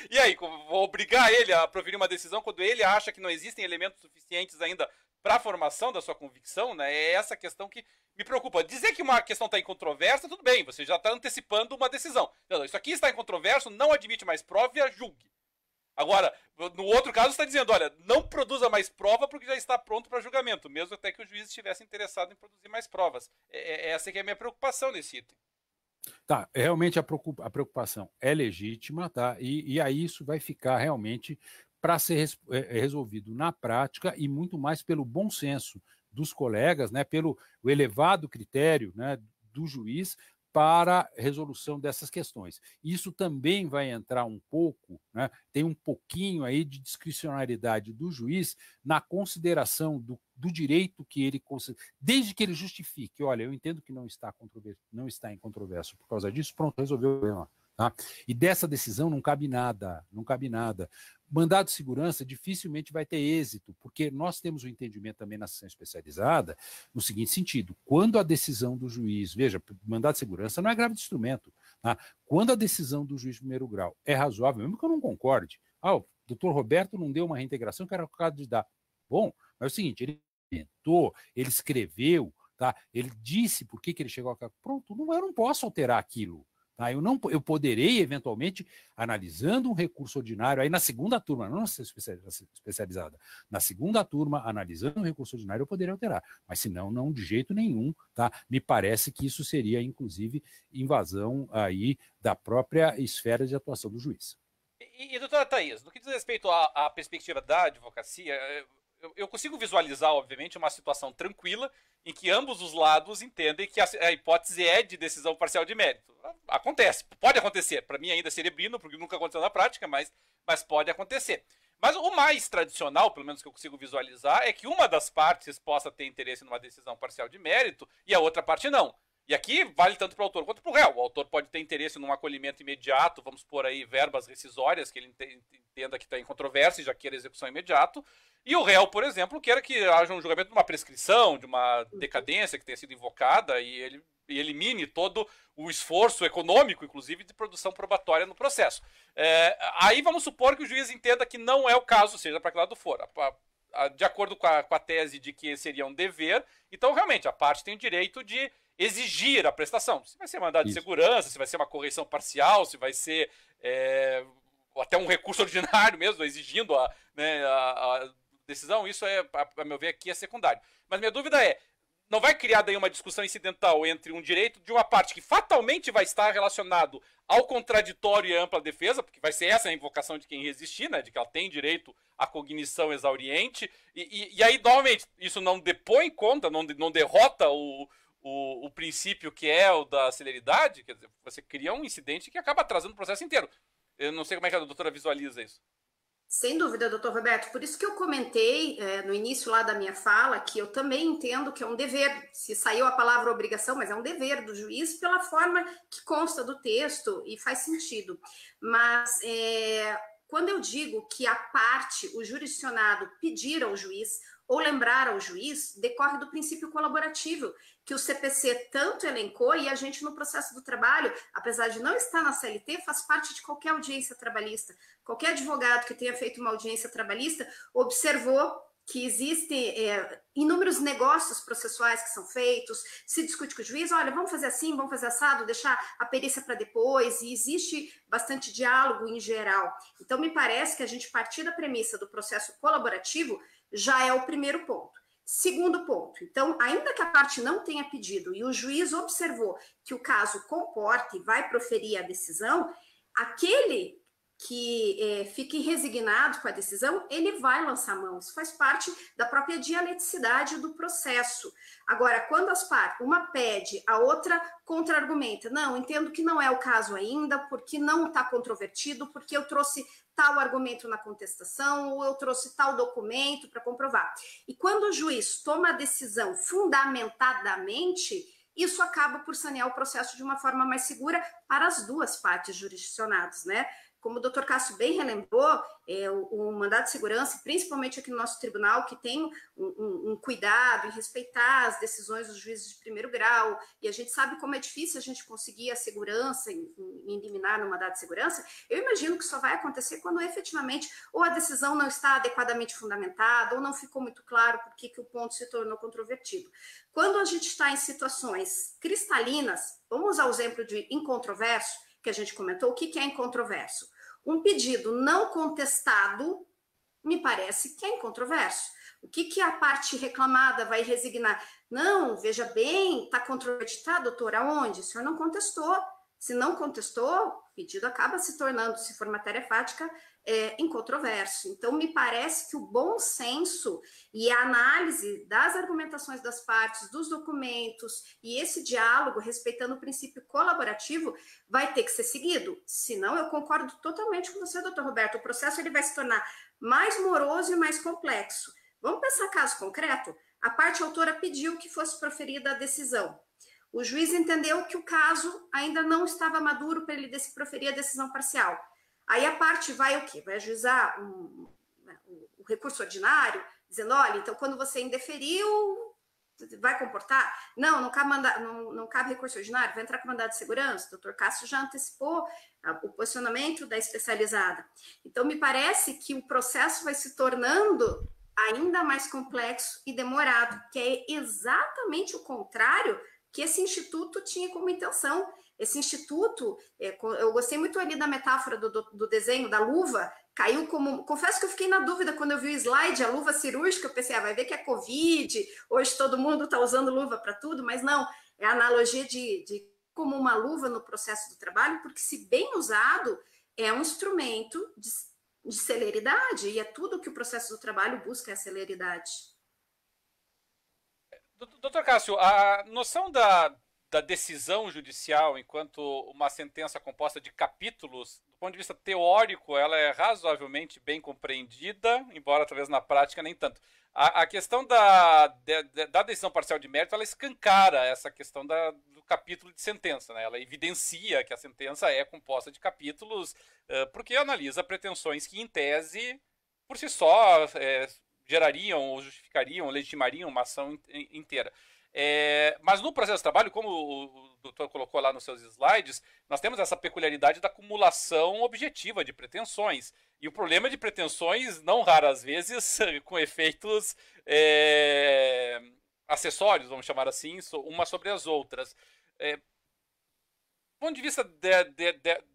E aí, vou obrigar ele a proferir uma decisão quando ele acha que não existem elementos suficientes ainda para a formação da sua convicção, né? É essa questão que me preocupa. Dizer que uma questão está em controvérsia, tudo bem, você já está antecipando uma decisão. Não, isso aqui está em controvérsia, não admite mais prova e a julgue. Agora, no outro caso, você está dizendo, olha, não produza mais prova porque já está pronto para julgamento, mesmo até que o juiz estivesse interessado em produzir mais provas. Essa que é a minha preocupação nesse item. Tá, realmente a preocupação é legítima, tá? E aí isso vai ficar realmente para ser resolvido na prática e muito mais pelo bom senso dos colegas, né? Pelo o elevado critério, né, do juiz para a resolução dessas questões. Isso também vai entrar um pouco, né, tem um pouquinho aí de discricionariedade do juiz na consideração do direito que ele considera, desde que ele justifique, olha, eu entendo que não está em controvérsia por causa disso, pronto, resolveu o problema. Tá? E dessa decisão não cabe nada, não cabe nada. Mandado de segurança dificilmente vai ter êxito, porque nós temos o entendimento também na sessão especializada no seguinte sentido, quando a decisão do juiz, veja, mandado de segurança não é grave de instrumento, tá? Quando a decisão do juiz de primeiro grau é razoável, mesmo que eu não concorde, o doutor Roberto não deu uma reintegração que era o caso de dar. Bom, mas é o seguinte, ele inventou, ele escreveu, tá? Ele disse por que ele chegou a... Pronto, eu não posso alterar aquilo. Tá? Eu poderei, eventualmente, analisando um recurso ordinário, aí na segunda turma, não na especializada, na segunda turma, analisando um recurso ordinário, eu poderia alterar. Mas, se não, não de jeito nenhum. Tá? Me parece que isso seria, inclusive, invasão aí da própria esfera de atuação do juiz. E doutora Thaís, no que diz respeito à perspectiva da advocacia, eu consigo visualizar, obviamente, uma situação tranquila em que ambos os lados entendem que a hipótese é de decisão parcial de mérito. Acontece, pode acontecer. Para mim ainda é cerebrino, porque nunca aconteceu na prática, mas pode acontecer. Mas o mais tradicional, pelo menos que eu consigo visualizar, é que uma das partes possa ter interesse numa decisão parcial de mérito e a outra parte não. E aqui vale tanto para o autor quanto para o réu. O autor pode ter interesse num acolhimento imediato, vamos pôr aí verbas rescisórias, que ele entenda que está em controvérsia e já queira execução imediata. E o réu, por exemplo, queira que haja um julgamento de uma prescrição, de uma decadência que tenha sido invocada e ele elimine todo o esforço econômico, inclusive, de produção probatória no processo. Aí vamos supor que o juiz entenda que não é o caso, seja para que lado for. De acordo com a tese de que seria um dever, então realmente a parte tem o direito de exigir a prestação. Se vai ser mandado de segurança, se vai ser uma correção parcial, se vai ser até um recurso ordinário mesmo, exigindo a decisão, isso a meu ver, aqui é secundário. Mas minha dúvida não vai criar daí uma discussão incidental entre um direito de uma parte que fatalmente vai estar relacionado ao contraditório e à ampla defesa, porque vai ser essa a invocação de quem resistir, né, de que ela tem direito à cognição exauriente, e aí, novamente, isso não depõe conta, não derrota o princípio que é o da celeridade, quer dizer, você cria um incidente que acaba atrasando o processo inteiro. Eu não sei como é que a doutora visualiza isso. Sem dúvida, doutor Roberto. Por isso que eu comentei no início lá da minha fala que eu também entendo que é um dever, se saiu a palavra obrigação, mas é um dever do juiz pela forma que consta do texto e faz sentido. Mas quando eu digo que a parte, o jurisdicionado, pedir ao juiz ou lembrar ao juiz, decorre do princípio colaborativo, que o CPC tanto elencou e a gente no processo do trabalho, apesar de não estar na CLT, faz parte de qualquer audiência trabalhista. Qualquer advogado que tenha feito uma audiência trabalhista observou que existem inúmeros negócios processuais que são feitos, se discute com o juiz, olha, vamos fazer assim, vamos fazer assado, deixar a perícia para depois, e existe bastante diálogo em geral. Então, me parece que a gente partir da premissa do processo colaborativo já é o primeiro ponto. Segundo ponto, então, ainda que a parte não tenha pedido e o juiz observou que o caso comporta e vai proferir a decisão, aquele que fique resignado com a decisão, ele vai lançar mão. Isso faz parte da própria dialeticidade do processo. Agora, quando uma pede, a outra contra-argumenta, não, entendo que não é o caso ainda, porque não está controvertido, porque eu trouxe tal argumento na contestação, ou eu trouxe tal documento para comprovar. E quando o juiz toma a decisão fundamentadamente, isso acaba por sanear o processo de uma forma mais segura para as duas partes jurisdicionadas, né? como o doutor Cássio bem relembrou, o mandado de segurança, principalmente aqui no nosso tribunal, que tem um cuidado em respeitar as decisões dos juízes de primeiro grau, e a gente sabe como é difícil a gente conseguir a segurança em liminar no mandado de segurança, eu imagino que só vai acontecer quando efetivamente ou a decisão não está adequadamente fundamentada, ou não ficou muito claro por que o ponto se tornou controvertido. Quando a gente está em situações cristalinas, vamos usar o exemplo de incontroverso, que a gente comentou, o que é incontroverso? Um pedido não contestado, me parece que é incontroverso. O que a parte reclamada vai resignar? Não, veja bem, está controvertido, doutor, aonde? O senhor não contestou. Se não contestou, o pedido acaba se tornando, se for matéria fática, incontroverso. Então, me parece que o bom senso e a análise das argumentações das partes, dos documentos e esse diálogo, respeitando o princípio colaborativo, vai ter que ser seguido. Senão, eu concordo totalmente com você, doutor Roberto, o processo ele vai se tornar mais moroso e mais complexo. Vamos pensar caso concreto? A parte autora pediu que fosse proferida a decisão. O juiz entendeu que o caso ainda não estava maduro para ele proferir a decisão parcial. Aí a parte vai o quê? Vai ajuizar o recurso ordinário, dizendo, olha, então quando você indeferiu, vai comportar? Não cabe recurso ordinário, vai entrar com mandado de segurança. O doutor Cássio já antecipou o posicionamento da especializada. Então, me parece que o processo vai se tornando ainda mais complexo e demorado, que é exatamente o contrário que esse instituto tinha como intenção. Esse instituto, eu gostei muito ali da metáfora do desenho da luva, caiu como... Confesso que eu fiquei na dúvida quando eu vi o slide, a luva cirúrgica, eu pensei, vai ver que é Covid, hoje todo mundo está usando luva para tudo, mas não, é a analogia de como uma luva no processo do trabalho, porque se bem usado, é um instrumento de celeridade, e é tudo que o processo do trabalho busca, é a celeridade. Doutor Cássio, a noção da decisão judicial enquanto uma sentença composta de capítulos, do ponto de vista teórico, ela é razoavelmente bem compreendida, embora talvez na prática nem tanto. A questão da decisão parcial de mérito, ela escancara essa questão do capítulo de sentença, né? Ela evidencia que a sentença é composta de capítulos porque analisa pretensões que, em tese, por si só, gerariam ou justificariam, legitimariam uma ação inteira. Mas no processo de trabalho, como o doutor colocou lá nos seus slides, nós temos essa peculiaridade da acumulação objetiva de pretensões. E o problema de pretensões, não raras vezes, com efeitos acessórios, vamos chamar assim, umas sobre as outras. Do ponto de vista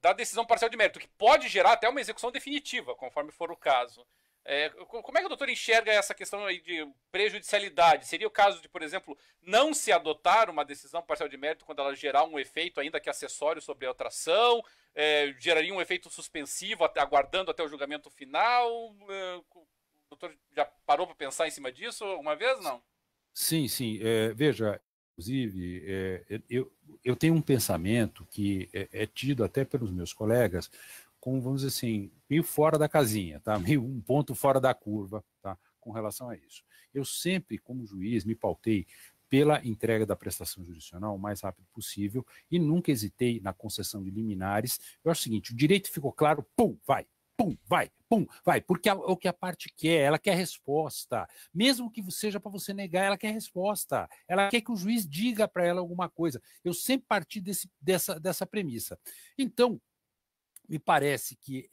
da decisão parcial de mérito, que pode gerar até uma execução definitiva, conforme for o caso. Como é que o doutor enxerga essa questão aí de prejudicialidade? Seria o caso de, por exemplo, não se adotar uma decisão parcial de mérito quando ela gerar um efeito ainda que acessório sobre a outra ação? Geraria um efeito suspensivo aguardando até o julgamento final? O doutor já parou para pensar em cima disso alguma vez? Não? Sim. Veja, inclusive, eu tenho um pensamento que é tido até pelos meus colegas como, vamos dizer assim, meio fora da casinha, tá? Meio um ponto fora da curva, tá? Com relação a isso. Eu sempre, como juiz, me pautei pela entrega da prestação jurisdicional o mais rápido possível e nunca hesitei na concessão de liminares. Eu acho o seguinte, o direito ficou claro, pum, vai, porque o que a parte quer, ela quer resposta. Mesmo que seja para você negar, ela quer resposta. Ela quer que o juiz diga para ela alguma coisa. Eu sempre parti dessa premissa. Então, me parece que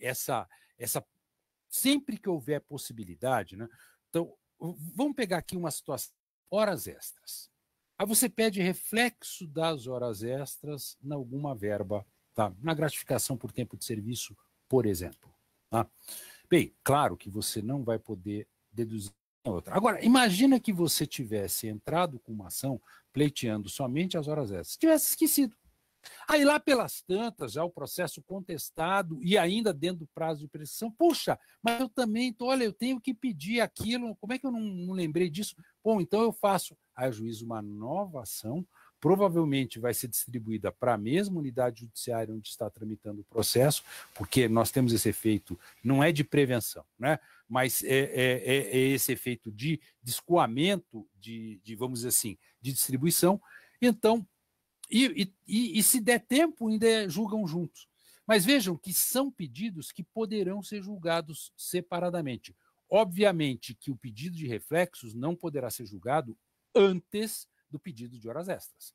sempre que houver possibilidade, né? Então, vamos pegar aqui uma situação, horas extras. Aí você pede reflexo das horas extras em alguma verba, tá? Na gratificação por tempo de serviço, por exemplo. Tá? Bem, claro que você não vai poder deduzir a outra. Agora, imagina que você tivesse entrado com uma ação pleiteando somente as horas extras, tivesse esquecido. Aí lá pelas tantas, já o processo contestado e ainda dentro do prazo de prescrição, puxa, mas eu também, olha, eu tenho que pedir aquilo, como é que eu não lembrei disso? Bom, então eu faço a juízo uma nova ação, provavelmente vai ser distribuída para a mesma unidade judiciária onde está tramitando o processo, porque nós temos esse efeito, não é de prevenção, né? Mas é esse efeito de escoamento, vamos dizer assim, de distribuição. Então, e se der tempo, ainda julgam juntos. Mas vejam que são pedidos que poderão ser julgados separadamente. Obviamente que o pedido de reflexos não poderá ser julgado antes do pedido de horas extras.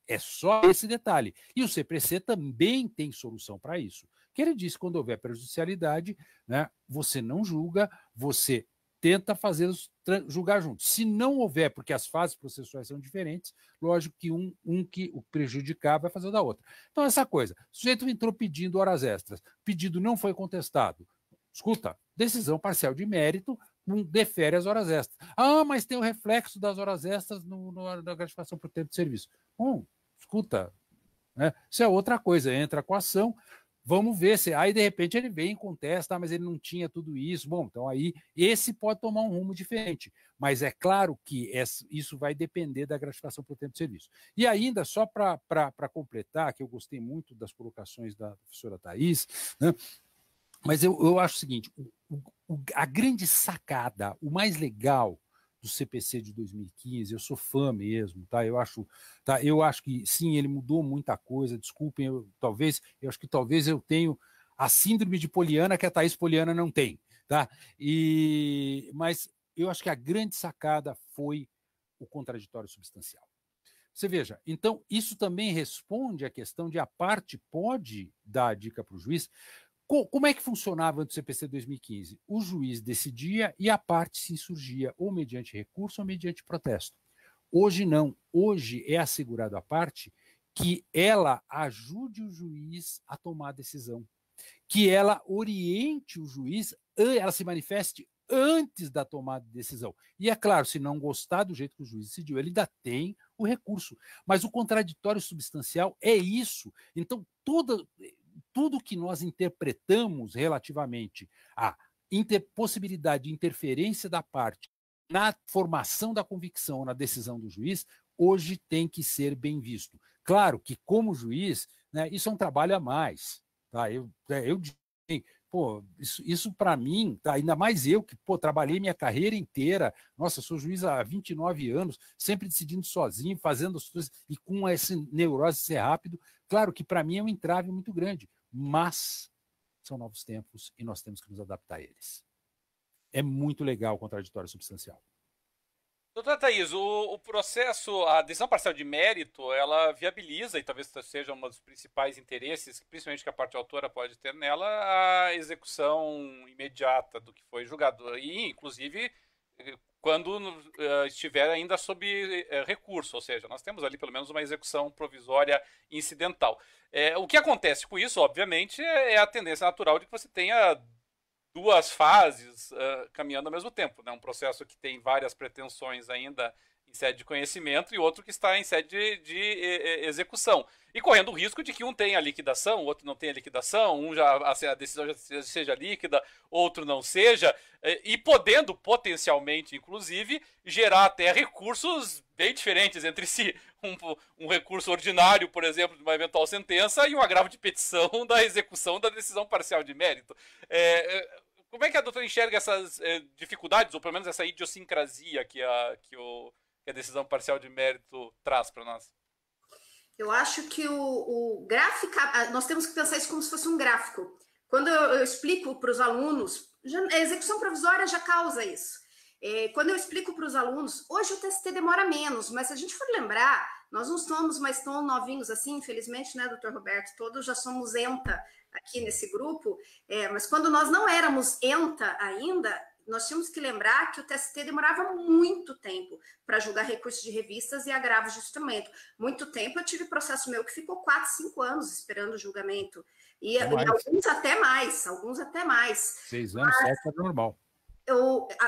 É só esse detalhe. E o CPC também tem solução para isso. Que ele diz que quando houver prejudicialidade, né, você não julga, você tenta fazê-los julgar juntos. Se não houver, porque as fases processuais são diferentes, lógico que um que o prejudicar vai fazer o da outra. Então, essa coisa, o sujeito entrou pedindo horas extras, o pedido não foi contestado. Escuta, decisão parcial de mérito, defere as horas extras. Ah, mas tem o reflexo das horas extras na gratificação por tempo de serviço. Bom, escuta, né? Isso é outra coisa, entra com a ação, vamos ver se aí de repente ele vem e contesta, mas ele não tinha tudo isso. Bom, então aí esse pode tomar um rumo diferente, mas é claro que isso vai depender da gratificação por tempo de serviço. E ainda, só para completar, que eu gostei muito das colocações da professora Thaís, né? Mas eu acho o seguinte, a grande sacada, o mais legal do CPC de 2015, eu sou fã mesmo, tá? Eu acho que sim, ele mudou muita coisa, desculpem, eu acho que talvez eu tenho a síndrome de Poliana que a Thaís Poliana não tem, tá? Mas eu acho que a grande sacada foi o contraditório substancial. Você veja, então isso também responde à questão de a parte pode dar a dica para o juiz. Como é que funcionava antes do CPC 2015? O juiz decidia e a parte se insurgia, ou mediante recurso ou mediante protesto. Hoje não. Hoje é assegurado à parte que ela ajude o juiz a tomar a decisão, que ela oriente o juiz, ela se manifeste antes da tomada de decisão. E é claro, se não gostar do jeito que o juiz decidiu, ele ainda tem o recurso. Mas o contraditório substancial é isso. Então, tudo que nós interpretamos relativamente à possibilidade de interferência da parte na formação da convicção, na decisão do juiz, hoje tem que ser bem visto. Claro que, como juiz, né, isso é um trabalho a mais. Tá? Eu pô, isso para mim, tá? Ainda mais eu que trabalhei minha carreira inteira, nossa, sou juiz há 29 anos, sempre decidindo sozinho, fazendo as coisas, e com essa neurose ser rápido, claro que para mim é um entrave muito grande. Mas são novos tempos e nós temos que nos adaptar a eles. É muito legal o contraditório substancial. Doutora Thaís, o processo, a decisão parcial de mérito, ela viabiliza, e talvez seja um dos principais interesses, principalmente que a parte autora pode ter nela, a execução imediata do que foi julgado. E, inclusive, quando estiver ainda sob recurso, ou seja, nós temos ali pelo menos uma execução provisória incidental. O que acontece com isso, obviamente, é a tendência natural de que você tenha duas fases caminhando ao mesmo tempo, né? Um processo que tem várias pretensões ainda em sede de conhecimento e outro que está em sede de execução. E correndo o risco de que um tenha liquidação, o outro não tenha liquidação, a decisão já seja líquida, outro não seja, e podendo potencialmente, inclusive, gerar até recursos bem diferentes entre si. Um recurso ordinário, por exemplo, de uma eventual sentença e um agravo de petição da execução da decisão parcial de mérito. Como é que a doutora enxerga essas dificuldades, ou pelo menos essa idiosincrasia que a decisão parcial de mérito traz para nós? Eu acho que o gráfico, nós temos que pensar isso como se fosse um gráfico. Quando eu explico para os alunos, a execução provisória já causa isso. Quando eu explico para os alunos, hoje o TST demora menos, mas se a gente for lembrar, nós não somos mais tão novinhos assim, infelizmente, né, doutor Roberto? Todos já somos ENTA aqui nesse grupo, mas quando nós não éramos ENTA ainda, nós tínhamos que lembrar que o TST demorava muito tempo para julgar recursos de revistas e agravos de instrumento. Muito tempo, eu tive processo meu que ficou 4, 5 anos esperando o julgamento. E alguns até mais. 6 anos, 7 é normal.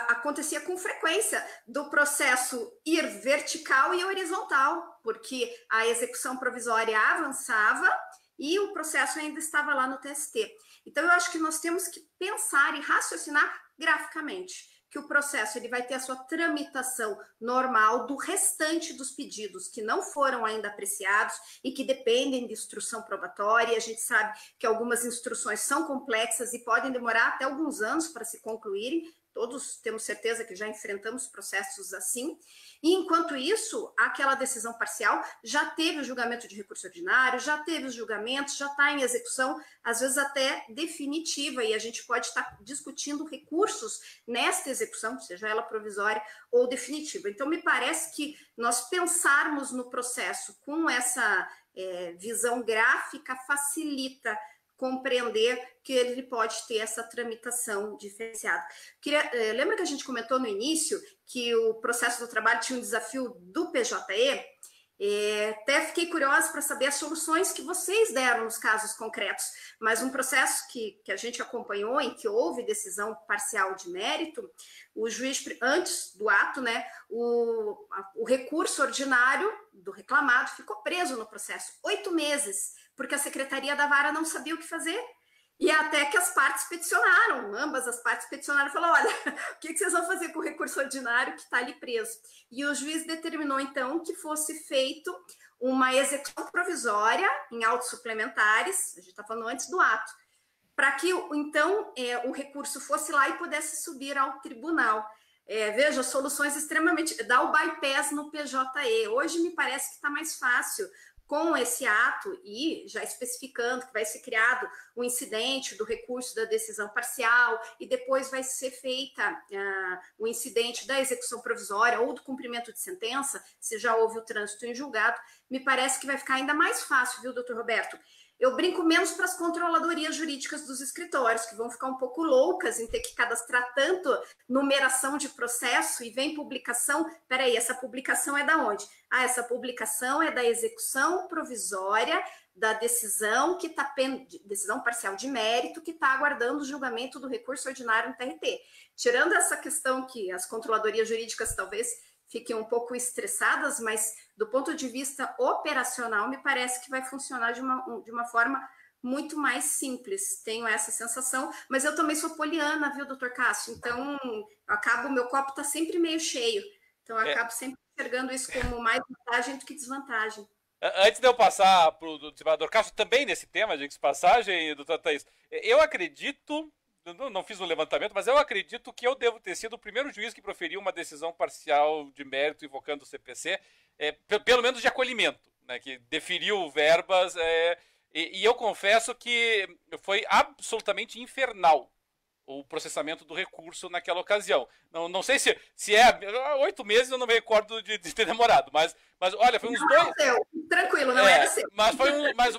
Acontecia com frequência do processo ir vertical e horizontal, porque a execução provisória avançava e o processo ainda estava lá no TST. Então, eu acho que nós temos que pensar e raciocinar graficamente, que o processo ele vai ter a sua tramitação normal do restante dos pedidos que não foram ainda apreciados e que dependem de instrução probatória. A gente sabe que algumas instruções são complexas e podem demorar até alguns anos para se concluírem, todos temos certeza que já enfrentamos processos assim, e enquanto isso, aquela decisão parcial já teve o julgamento de recurso ordinário, já teve os julgamentos, já está em execução, às vezes até definitiva, e a gente pode estar discutindo recursos nesta execução, seja ela provisória ou definitiva. Então, me parece que nós pensarmos no processo com essa visão gráfica facilita compreender que ele pode ter essa tramitação diferenciada. Lembra que a gente comentou no início que o processo do trabalho tinha um desafio do PJE? Até fiquei curiosa para saber as soluções que vocês deram nos casos concretos, mas um processo que a gente acompanhou, em que houve decisão parcial de mérito, o juiz, antes do ato, né, o recurso ordinário do reclamado ficou preso no processo 8 meses, porque a Secretaria da Vara não sabia o que fazer, e até que as partes peticionaram, ambas as partes peticionaram e falaram, olha, o que vocês vão fazer com o recurso ordinário que está ali preso? E o juiz determinou, então, que fosse feito uma execução provisória em autos suplementares, a gente está falando antes do ato, para que, então, o recurso fosse lá e pudesse subir ao tribunal. Veja, soluções extremamente... Dá o bypass no PJE. Hoje me parece que está mais fácil, com esse ato e já especificando que vai ser criado o incidente do recurso da decisão parcial e depois vai ser feita o incidente da execução provisória ou do cumprimento de sentença, se já houve o trânsito em julgado, me parece que vai ficar ainda mais fácil, viu, doutor Roberto? Eu brinco menos para as controladorias jurídicas dos escritórios, que vão ficar um pouco loucas em ter que cadastrar tanto numeração de processo e vem publicação. Peraí, essa publicação é da onde? Ah, essa publicação é da execução provisória da decisão que está decisão parcial de mérito que está aguardando o julgamento do recurso ordinário no TRT. Tirando essa questão que as controladorias jurídicas talvez fiquem um pouco estressadas, mas do ponto de vista operacional, me parece que vai funcionar de uma forma muito mais simples. Tenho essa sensação, mas eu também sou poliana, viu, doutor Cássio? Então, meu copo está sempre meio cheio. Então, eu acabo sempre enxergando isso como mais vantagem do que desvantagem. Antes de eu passar para o desembargador Cássio, também nesse tema, de passagem, doutor Thaís, eu acredito... Não fiz um levantamento, mas eu acredito que eu devo ter sido o primeiro juiz que proferiu uma decisão parcial de mérito invocando o CPC, pelo menos de acolhimento, né, que deferiu verbas, e eu confesso que foi absolutamente infernal o processamento do recurso naquela ocasião. Não sei se 8 meses, eu não me recordo de ter demorado, mas olha, foi uns dois... Tranquilo, não era seu.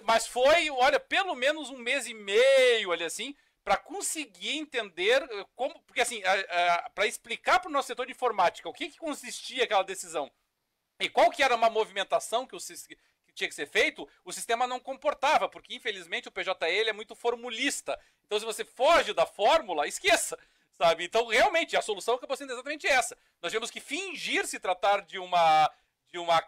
Mas foi, olha, pelo menos 1 mês e meio, olha assim, para conseguir entender como... Porque, assim, para explicar para o nosso setor de informática o que consistia aquela decisão e qual que era uma movimentação que tinha que ser feito, o sistema não comportava, porque, infelizmente, o PJE ele é muito formulista. Então, se você foge da fórmula, esqueça, sabe? Então, realmente, a solução acabou sendo exatamente essa. Nós tivemos que fingir se tratar de uma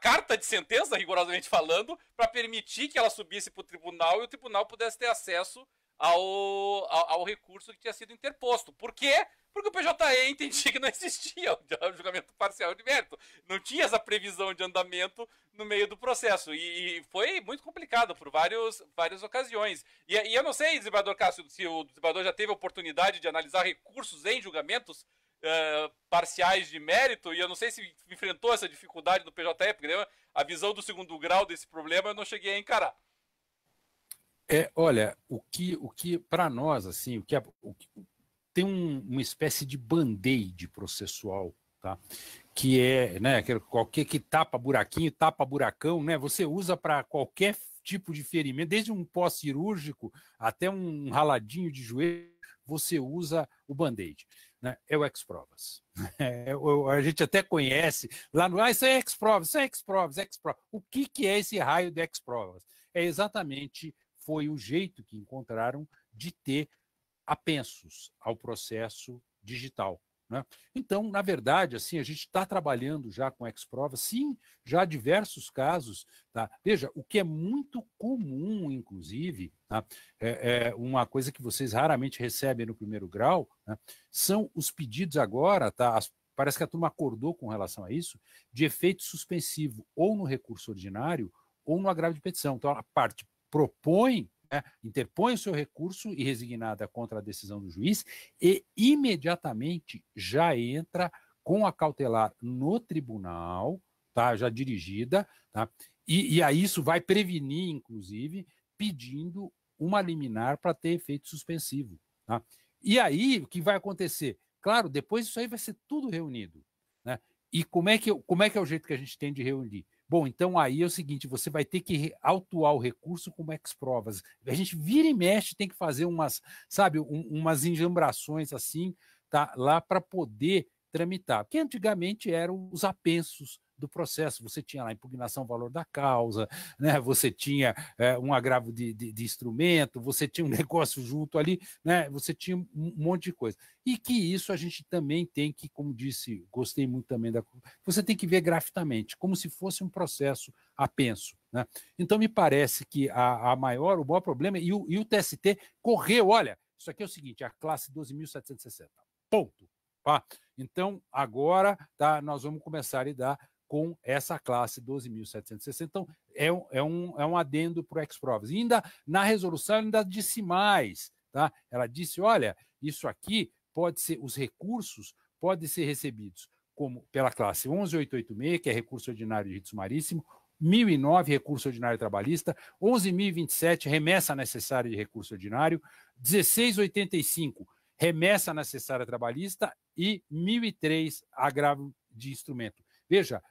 carta de sentença, rigorosamente falando, para permitir que ela subisse para o tribunal e o tribunal pudesse ter acesso ao recurso que tinha sido interposto. Por quê? Porque o PJE entendia que não existia o julgamento parcial de mérito. Não tinha essa previsão de andamento no meio do processo. E foi muito complicado por várias ocasiões. E eu não sei, desembargador Cássio, se o desembargador já teve a oportunidade de analisar recursos em julgamentos parciais de mérito, e eu não sei se enfrentou essa dificuldade do PJE, porque a visão do segundo grau desse problema eu não cheguei a encarar. Olha, o que para nós, assim, tem uma espécie de band-aid processual, tá? Que é, né, qualquer que tapa buraquinho, tapa buracão, né? Você usa para qualquer tipo de ferimento, desde um pós-cirúrgico até um raladinho de joelho, você usa o band-aid, né? É o ex-provas. A gente até conhece lá no... isso é ex-provas, isso é ex-provas, ex-provas. O que é esse raio de ex-provas? É exatamente... foi o jeito que encontraram de ter apensos ao processo digital, né? Então, na verdade, assim, a gente está trabalhando já com ex-provas, sim, já diversos casos, tá? Veja, o que é muito comum, inclusive, tá? Uma coisa que vocês raramente recebem no primeiro grau, né? São os pedidos agora, tá? Parece que a turma acordou com relação a isso, de efeito suspensivo ou no recurso ordinário ou no agravo de petição. Então, a parte propõe né, interpõe o seu recurso e resignada contra a decisão do juiz e imediatamente já entra com a cautelar no tribunal, tá, já dirigida, tá, e aí isso vai prevenir, inclusive, pedindo uma liminar para ter efeito suspensivo. Tá? E aí, o que vai acontecer? Claro, depois isso aí vai ser tudo reunido. Né? E como é que é o jeito que a gente tem de reunir? Bom, então aí é o seguinte, você vai ter que autuar o recurso como ex-provas. A gente vira e mexe, tem que fazer umas, sabe, umas enjambrações assim, tá, lá para poder tramitar. Porque antigamente eram os apensos do processo. Você tinha lá a impugnação valor da causa, né? Você tinha um agravo de instrumento, você tinha um negócio junto ali, né? Você tinha um monte de coisa. E que isso a gente também tem que, como disse, gostei muito também da... Você tem que ver graficamente, como se fosse um processo apenso. Né? Então, me parece que o maior problema, e o TST correu, olha, isso aqui é o seguinte, a classe 12.760, ponto. Tá? Então, agora tá, nós vamos começar a lidar com essa classe 12.760. Então, é um adendo para o ex-provas. E ainda na resolução, ela ainda disse mais. Tá? Ela disse, olha, isso aqui pode ser, os recursos podem ser recebidos como pela classe 11.886, que é recurso ordinário de rito sumaríssimo, 1.009, recurso ordinário trabalhista, 11.027, remessa necessária de recurso ordinário, 16.85, remessa necessária trabalhista e 1.003, agravo de instrumento. Veja,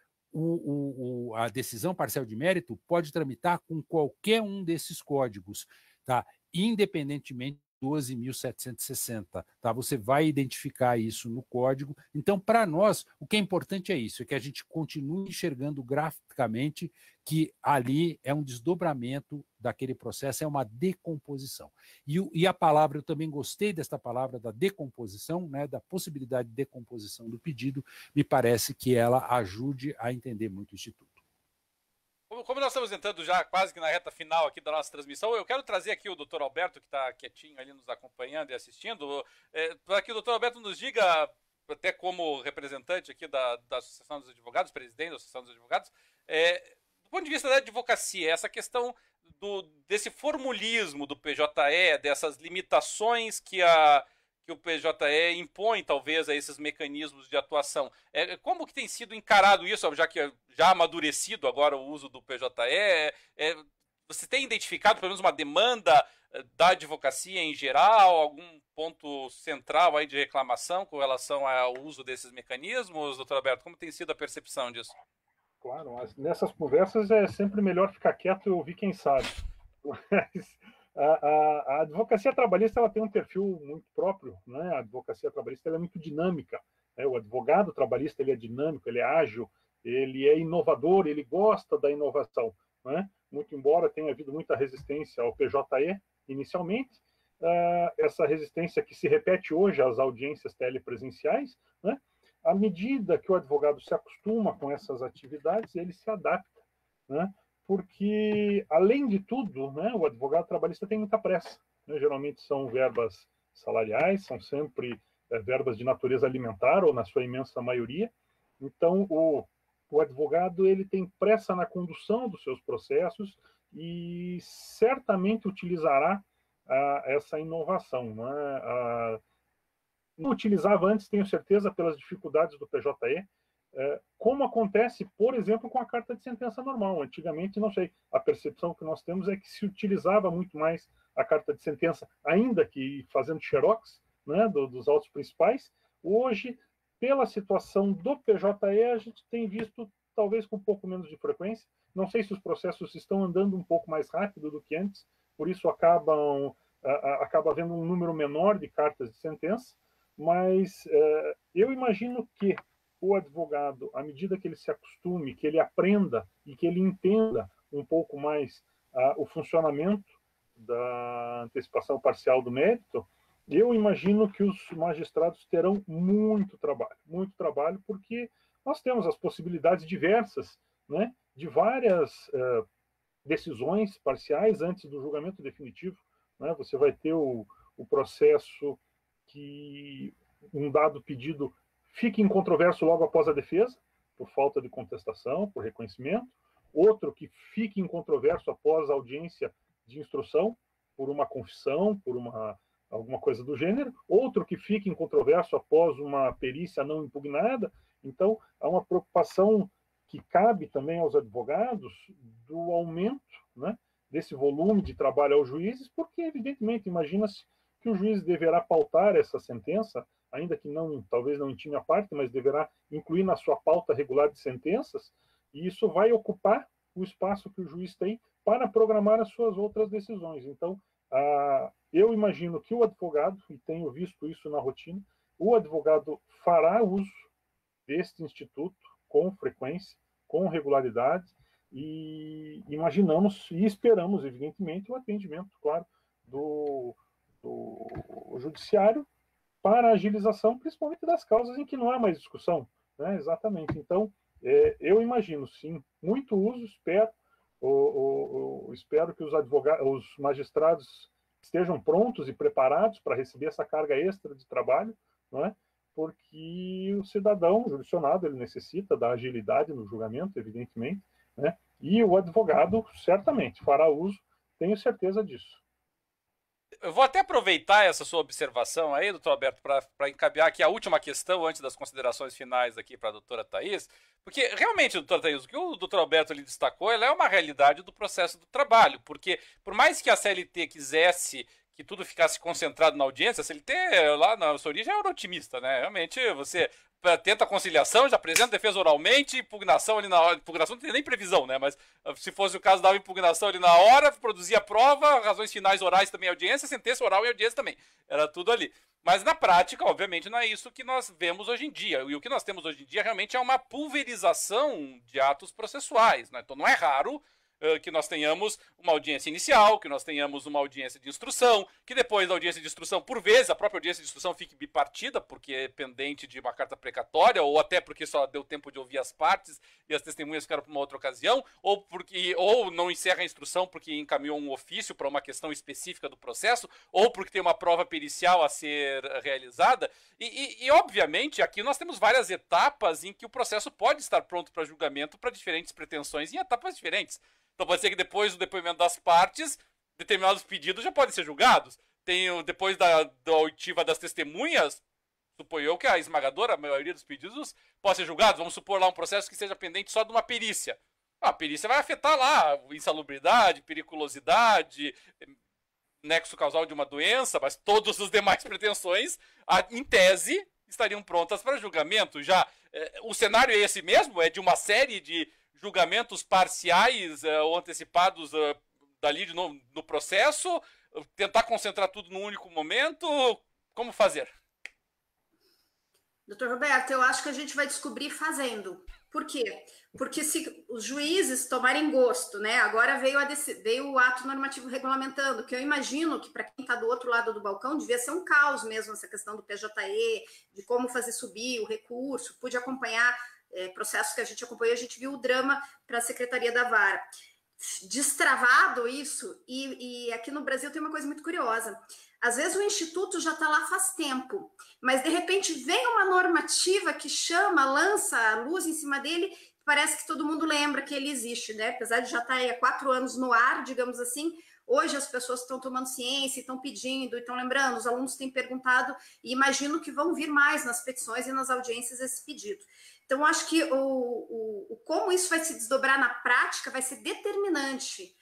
a decisão parcial de mérito pode tramitar com qualquer um desses códigos, tá? Independentemente de 12.760. Tá? Você vai identificar isso no código. Então, para nós, o que é importante é isso, é que a gente continue enxergando graficamente que ali é um desdobramento daquele processo, é uma decomposição. E a palavra, eu também gostei desta palavra da decomposição, né, da possibilidade de decomposição do pedido, me parece que ela ajude a entender muito o Instituto. Como nós estamos entrando já quase que na reta final aqui da nossa transmissão, eu quero trazer aqui o Dr. Alberto, que está quietinho ali nos acompanhando e assistindo, para que o Dr. Alberto nos diga, até como representante aqui da Associação dos Advogados, presidente da Associação dos Advogados, do ponto de vista da advocacia, essa questão desse formulismo do PJE, dessas limitações que o PJE impõe, talvez, a esses mecanismos de atuação. Como que tem sido encarado isso, já que já amadurecido agora o uso do PJE? Você tem identificado, pelo menos, uma demanda da advocacia em geral, algum ponto central aí de reclamação com relação ao uso desses mecanismos, doutor Alberto? Como tem sido a percepção disso? Claro, mas nessas conversas é sempre melhor ficar quieto e ouvir quem sabe. Mas a advocacia trabalhista ela tem um perfil muito próprio, né? A advocacia trabalhista ela é muito dinâmica. Né? O advogado trabalhista ele é dinâmico, ele é ágil, ele é inovador, ele gosta da inovação. Né? Muito embora tenha havido muita resistência ao PJE inicialmente, essa resistência que se repete hoje às audiências telepresenciais, né? À medida que o advogado se acostuma com essas atividades, ele se adapta, né? Porque, além de tudo, né, o advogado trabalhista tem muita pressa. Né? Geralmente são verbas salariais, são sempre verbas de natureza alimentar, ou na sua imensa maioria. Então, o advogado ele tem pressa na condução dos seus processos e certamente utilizará essa inovação. Né? Não utilizava antes, tenho certeza, pelas dificuldades do PJE, como acontece, por exemplo, com a carta de sentença normal. Antigamente, não sei, a percepção que nós temos é que se utilizava muito mais a carta de sentença, ainda que fazendo xerox, né, dos autos principais. Hoje, pela situação do PJE, a gente tem visto, talvez com um pouco menos de frequência. Não sei se os processos estão andando um pouco mais rápido do que antes, por isso acaba havendo um número menor de cartas de sentença, mas eu imagino que o advogado, à medida que ele se acostume, que ele aprenda e que ele entenda um pouco mais o funcionamento da antecipação parcial do mérito, eu imagino que os magistrados terão muito trabalho, porque nós temos as possibilidades diversas, né, de várias decisões parciais antes do julgamento definitivo. Né? Você vai ter o processo que um dado pedido fique incontroverso logo após a defesa, por falta de contestação, por reconhecimento. Outro que fique incontroverso após a audiência de instrução, por uma confissão, por alguma coisa do gênero, outro que fica incontroverso após uma perícia não impugnada. Então, há uma preocupação que cabe também aos advogados do aumento, né, desse volume de trabalho aos juízes, porque, evidentemente, imagina-se que o juiz deverá pautar essa sentença, ainda que não, talvez não intime a parte, mas deverá incluir na sua pauta regular de sentenças, e isso vai ocupar o espaço que o juiz tem para programar as suas outras decisões. Então, eu imagino que o advogado, e tenho visto isso na rotina, o advogado fará uso deste instituto com frequência, com regularidade, e imaginamos e esperamos, evidentemente, o atendimento, claro, do judiciário para a agilização, principalmente das causas em que não há mais discussão, né? Exatamente. Então, eu imagino, sim, muito uso, espero que os magistrados estejam prontos e preparados para receber essa carga extra de trabalho, não é? Porque o cidadão jurisdicionado, ele necessita da agilidade no julgamento, evidentemente, né? E o advogado certamente fará uso, tenho certeza disso. Eu vou até aproveitar essa sua observação aí, doutor Alberto, para encaminhar aqui a última questão antes das considerações finais aqui para a doutora Thaís, porque realmente, doutora Thaís, o que o doutor Alberto lhe destacou, ela é uma realidade do processo do trabalho, porque por mais que a CLT quisesse que tudo ficasse concentrado na audiência, a CLT lá na sua origem era otimista, né? Realmente você tenta conciliação, já apresenta defesa oralmente, impugnação ali na hora. Impugnação não tem nem previsão, né? Mas se fosse o caso, dava impugnação ali na hora, produzia prova, razões finais orais também audiência, sentença oral e audiência também. Era tudo ali. Mas na prática, obviamente, não é isso que nós vemos hoje em dia. E o que nós temos hoje em dia realmente é uma pulverização de atos processuais, né? Então não é raro que nós tenhamos uma audiência inicial, que nós tenhamos uma audiência de instrução, que depois da audiência de instrução, por vezes, a própria audiência de instrução fique bipartida, porque é pendente de uma carta precatória, ou até porque só deu tempo de ouvir as partes e as testemunhas ficaram para uma outra ocasião, ou não encerra a instrução porque encaminhou um ofício para uma questão específica do processo, ou porque tem uma prova pericial a ser realizada. E obviamente, aqui nós temos várias etapas em que o processo pode estar pronto para julgamento para diferentes pretensões em etapas diferentes. Então pode ser que depois do depoimento das partes, determinados pedidos já podem ser julgados. Depois da oitiva das testemunhas, suponho eu que a esmagadora maioria dos pedidos pode ser julgados. Vamos supor lá um processo que seja pendente só de uma perícia. A perícia vai afetar lá insalubridade, periculosidade, nexo causal de uma doença, mas todas as demais pretensões, em tese, estariam prontas para julgamento. Já o cenário é esse mesmo? É de uma série de julgamentos parciais ou antecipados dali no processo, tentar concentrar tudo num único momento, como fazer? Doutor Roberto, eu acho que a gente vai descobrir fazendo. Por quê? Porque se os juízes tomarem gosto, né? Agora veio o ato normativo regulamentando, que eu imagino que para quem está do outro lado do balcão devia ser um caos mesmo essa questão do PJE, de como fazer subir o recurso, pude acompanhar processos que a gente acompanhou, a gente viu o drama para a Secretaria da Vara. Destravado isso, e aqui no Brasil tem uma coisa muito curiosa. Às vezes o Instituto já está lá faz tempo, mas de repente vem uma normativa que lança a luz em cima dele, parece que todo mundo lembra que ele existe, né? Apesar de já estar aí há 4 anos no ar, digamos assim, hoje as pessoas estão tomando ciência, estão pedindo, estão lembrando, os alunos têm perguntado, e imagino que vão vir mais nas petições e nas audiências esse pedido. Então, acho que como isso vai se desdobrar na prática vai ser determinante.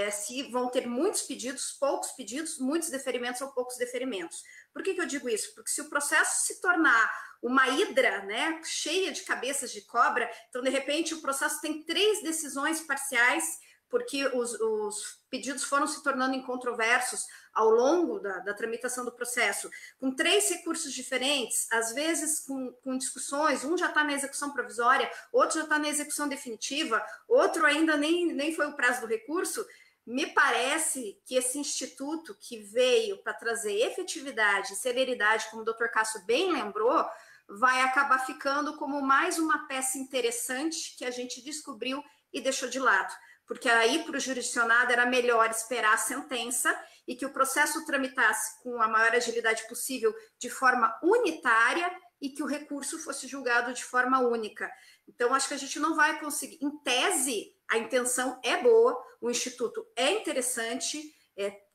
Se vão ter muitos pedidos, poucos pedidos, muitos deferimentos ou poucos deferimentos. Por que eu digo isso? Porque se o processo se tornar uma hidra, né, cheia de cabeças de cobra, então, de repente, o processo tem 3 decisões parciais, porque os pedidos foram se tornando incontroversos ao longo da tramitação do processo, com 3 recursos diferentes, às vezes com discussões, um já está na execução provisória, outro já está na execução definitiva, outro ainda nem foi o prazo do recurso. Me parece que esse instituto que veio para trazer efetividade e celeridade, como o doutor Cássio bem lembrou, vai acabar ficando como mais uma peça interessante que a gente descobriu e deixou de lado. Porque aí para o jurisdicionado era melhor esperar a sentença e que o processo tramitasse com a maior agilidade possível de forma unitária e que o recurso fosse julgado de forma única. Então, acho que a gente não vai conseguir. Em tese, a intenção é boa, o Instituto é interessante,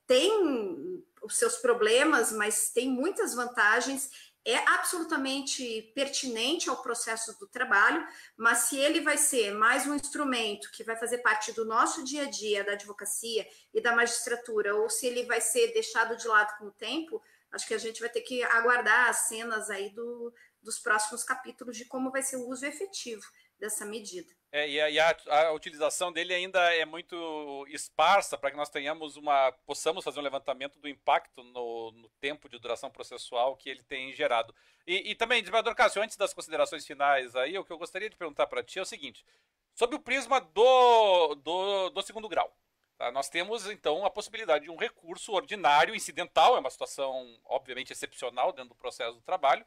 tem os seus problemas, mas tem muitas vantagens, é absolutamente pertinente ao processo do trabalho, mas se ele vai ser mais um instrumento que vai fazer parte do nosso dia a dia, da advocacia e da magistratura, ou se ele vai ser deixado de lado com o tempo, acho que a gente vai ter que aguardar as cenas aí dos próximos capítulos de como vai ser o uso efetivo dessa medida. E a utilização dele ainda é muito esparsa para que nós possamos fazer um levantamento do impacto no tempo de duração processual que ele tem gerado. E também, desembargador Cássio, antes das considerações finais aí, o que eu gostaria de perguntar para ti é o seguinte, sob o prisma do segundo grau, tá? Nós temos, então, a possibilidade de um recurso ordinário, incidental, é uma situação, obviamente, excepcional dentro do processo do trabalho,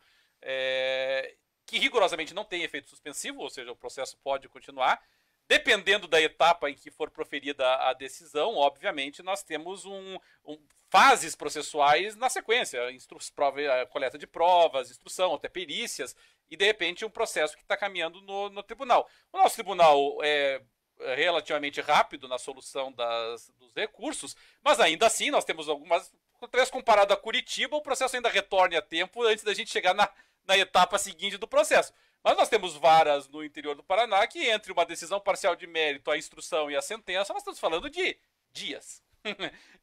que rigorosamente não tem efeito suspensivo, ou seja, o processo pode continuar. Dependendo da etapa em que for proferida a decisão, obviamente, nós temos fases processuais na sequência, coleta de provas, instrução, até perícias, e de repente um processo que está caminhando no tribunal. O nosso tribunal é relativamente rápido na solução dos recursos, mas ainda assim nós temos algumas... Comparado a Curitiba, o processo ainda retorna a tempo antes da gente chegar na etapa seguinte do processo. Mas nós temos varas no interior do Paraná que, entre uma decisão parcial de mérito, a instrução e a sentença, nós estamos falando de dias.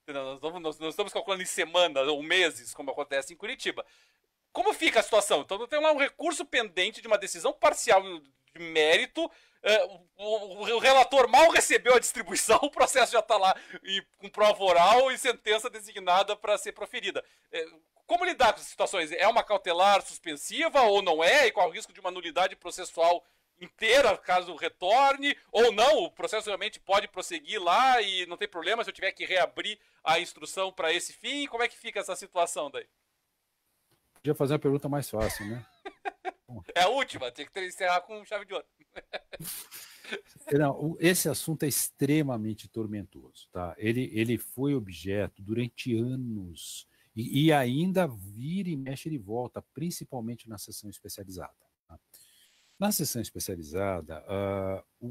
Nós não estamos calculando em semanas ou meses, como acontece em Curitiba. Como fica a situação? Então, tem lá um recurso pendente de uma decisão parcial de mérito, o relator mal recebeu a distribuição, o processo já está lá com prova oral e sentença designada para ser proferida. Como lidar com essas situações? É uma cautelar suspensiva ou não é? E qual o risco de uma nulidade processual inteira, caso retorne? Ou não, o processo realmente pode prosseguir lá e não tem problema se eu tiver que reabrir a instrução para esse fim? Como é que fica essa situação daí? Podia fazer uma pergunta mais fácil, né? É a última, tem que encerrar com chave de ouro. Não, esse assunto é extremamente tormentoso, tá? Ele foi objeto durante anos e ainda vira e mexe de volta, principalmente na sessão especializada. Tá? Na sessão especializada,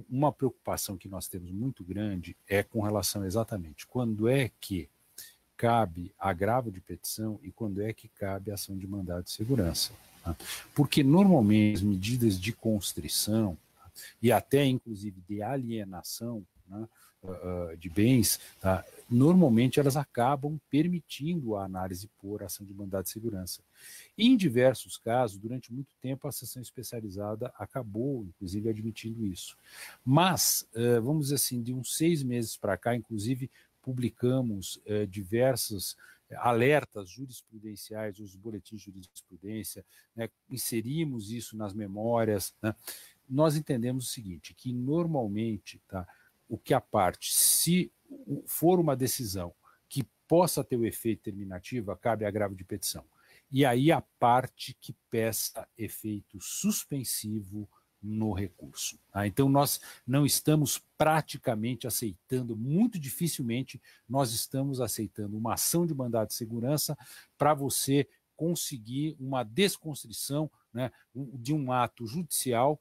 uma preocupação que nós temos muito grande é com relação exatamente quando é que cabe agravo de petição e quando é que cabe ação de mandado de segurança. Tá? Porque normalmente as medidas de constrição e até inclusive de alienação, né, de bens, tá, normalmente elas acabam permitindo a análise por ação de mandado de segurança. Em diversos casos, durante muito tempo, a sessão especializada acabou, inclusive, admitindo isso. Mas, vamos dizer assim, de uns 6 meses para cá, inclusive, publicamos diversos alertas jurisprudenciais, os boletins de jurisprudência, né, inserimos isso nas memórias, né. Nós entendemos o seguinte, que normalmente, tá, o que a parte, se for uma decisão que possa ter o efeito terminativo, cabe agravo de petição. E aí a parte que peça efeito suspensivo no recurso. Tá? Então, nós não estamos praticamente aceitando, muito dificilmente, nós estamos aceitando uma ação de mandado de segurança para você conseguir uma desconstrição, né, de um ato judicial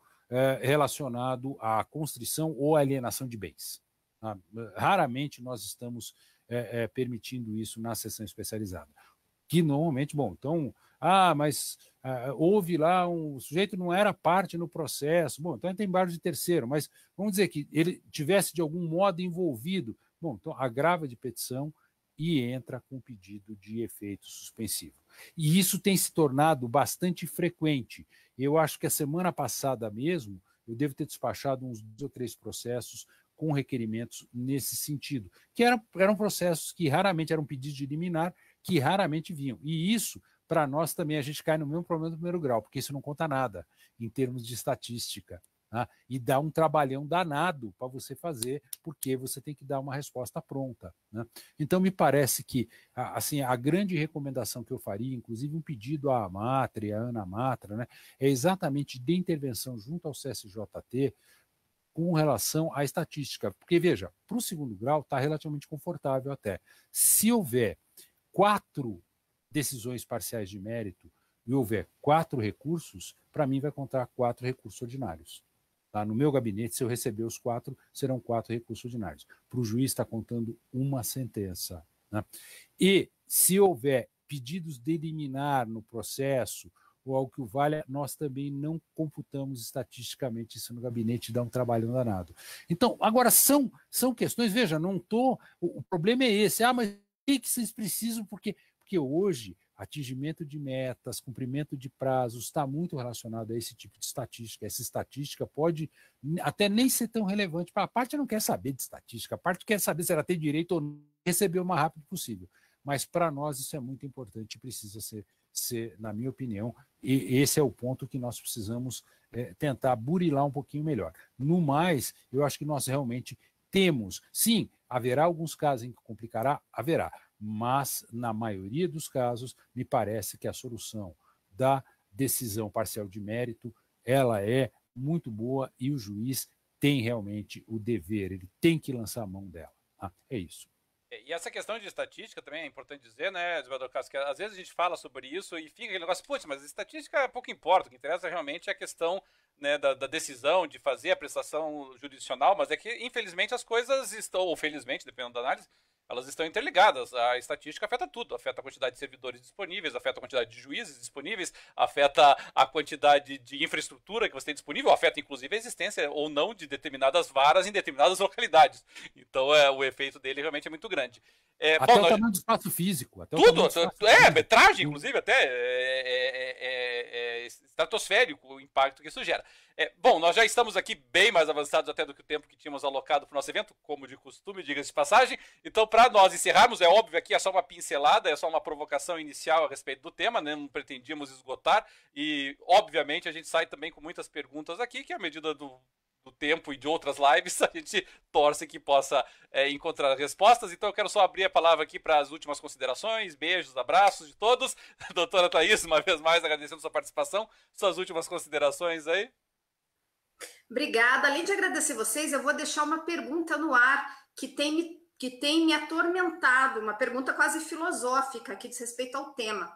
relacionado à constrição ou alienação de bens. Tá? Raramente nós estamos permitindo isso na sessão especializada. Que normalmente, bom, então, mas houve lá, o sujeito não era parte no processo, bom, então tem embargo de terceiro, mas vamos dizer que ele tivesse de algum modo envolvido, bom, então agrava de petição e entra com pedido de efeito suspensivo. E isso tem se tornado bastante frequente. Eu acho que a semana passada mesmo, eu devo ter despachado uns 2 ou 3 processos com requerimentos nesse sentido, que eram processos que raramente eram pedidos de liminar, que raramente vinham. E isso, para nós também, a gente cai no mesmo problema do primeiro grau, porque isso não conta nada em termos de estatística. Tá? E dá um trabalhão danado para você fazer, porque você tem que dar uma resposta pronta. Né? Então, me parece que assim, a grande recomendação que eu faria, inclusive um pedido à Matra e à Ana Matra, né, é exatamente de intervenção junto ao CSJT com relação à estatística. Porque, veja, para o segundo grau está relativamente confortável até. Se houver 4 decisões parciais de mérito e houver 4 recursos, para mim vai contar 4 recursos ordinários. Tá? No meu gabinete, se eu receber os 4, serão 4 recursos ordinários. Para o juiz está contando uma sentença. né? E se houver pedidos de liminar no processo, ou algo que o valha, nós também não computamos estatisticamente isso no gabinete, dá um trabalho danado. Então, agora, são questões, veja, não estou... O problema é esse, mas o que vocês precisam? Porque hoje, atingimento de metas, cumprimento de prazos, está muito relacionado a esse tipo de estatística. Essa estatística pode até nem ser tão relevante. A parte não quer saber de estatística, a parte quer saber se ela tem direito ou não receber o mais rápido possível. Mas, para nós, isso é muito importante, precisa ser, na minha opinião, e esse é o ponto que nós precisamos tentar burilar um pouquinho melhor. No mais, eu acho que nós realmente temos, sim, haverá alguns casos em que complicará, haverá, mas, na maioria dos casos, me parece que a solução da decisão parcial de mérito, ela é muito boa e o juiz tem realmente o dever, ele tem que lançar a mão dela. É isso. E essa questão de estatística também é importante dizer, né, desembargador Cássio, que às vezes a gente fala sobre isso e fica aquele negócio, putz, mas estatística pouco importa, o que interessa realmente é a questão, né, da decisão de fazer a prestação jurisdicional, mas é que, infelizmente, as coisas estão, ou felizmente, dependendo da análise, elas estão interligadas. A estatística afeta tudo, afeta a quantidade de servidores disponíveis, afeta a quantidade de juízes disponíveis, afeta a quantidade de infraestrutura que você tem disponível, afeta inclusive a existência ou não de determinadas varas em determinadas localidades. Então o efeito dele realmente é muito grande. Até o tamanho do espaço físico. Tudo, metragem, inclusive, até estratosférico o impacto que isso gera. Bom, nós já estamos aqui bem mais avançados até do que o tempo que tínhamos alocado para o nosso evento, como de costume, diga-se de passagem. Então, para nós encerrarmos, é óbvio aqui é só uma pincelada, é só uma provocação inicial a respeito do tema, né? Não pretendíamos esgotar e, obviamente, a gente sai também com muitas perguntas aqui, que à medida do tempo e de outras lives, a gente torce que possa encontrar respostas. Então eu quero só abrir a palavra aqui para as últimas considerações, beijos, abraços de todos. Doutora Thaís, uma vez mais agradecendo sua participação, suas últimas considerações aí. Obrigada. Além de agradecer vocês, eu vou deixar uma pergunta no ar que tem me atormentado, uma pergunta quase filosófica que diz respeito ao tema.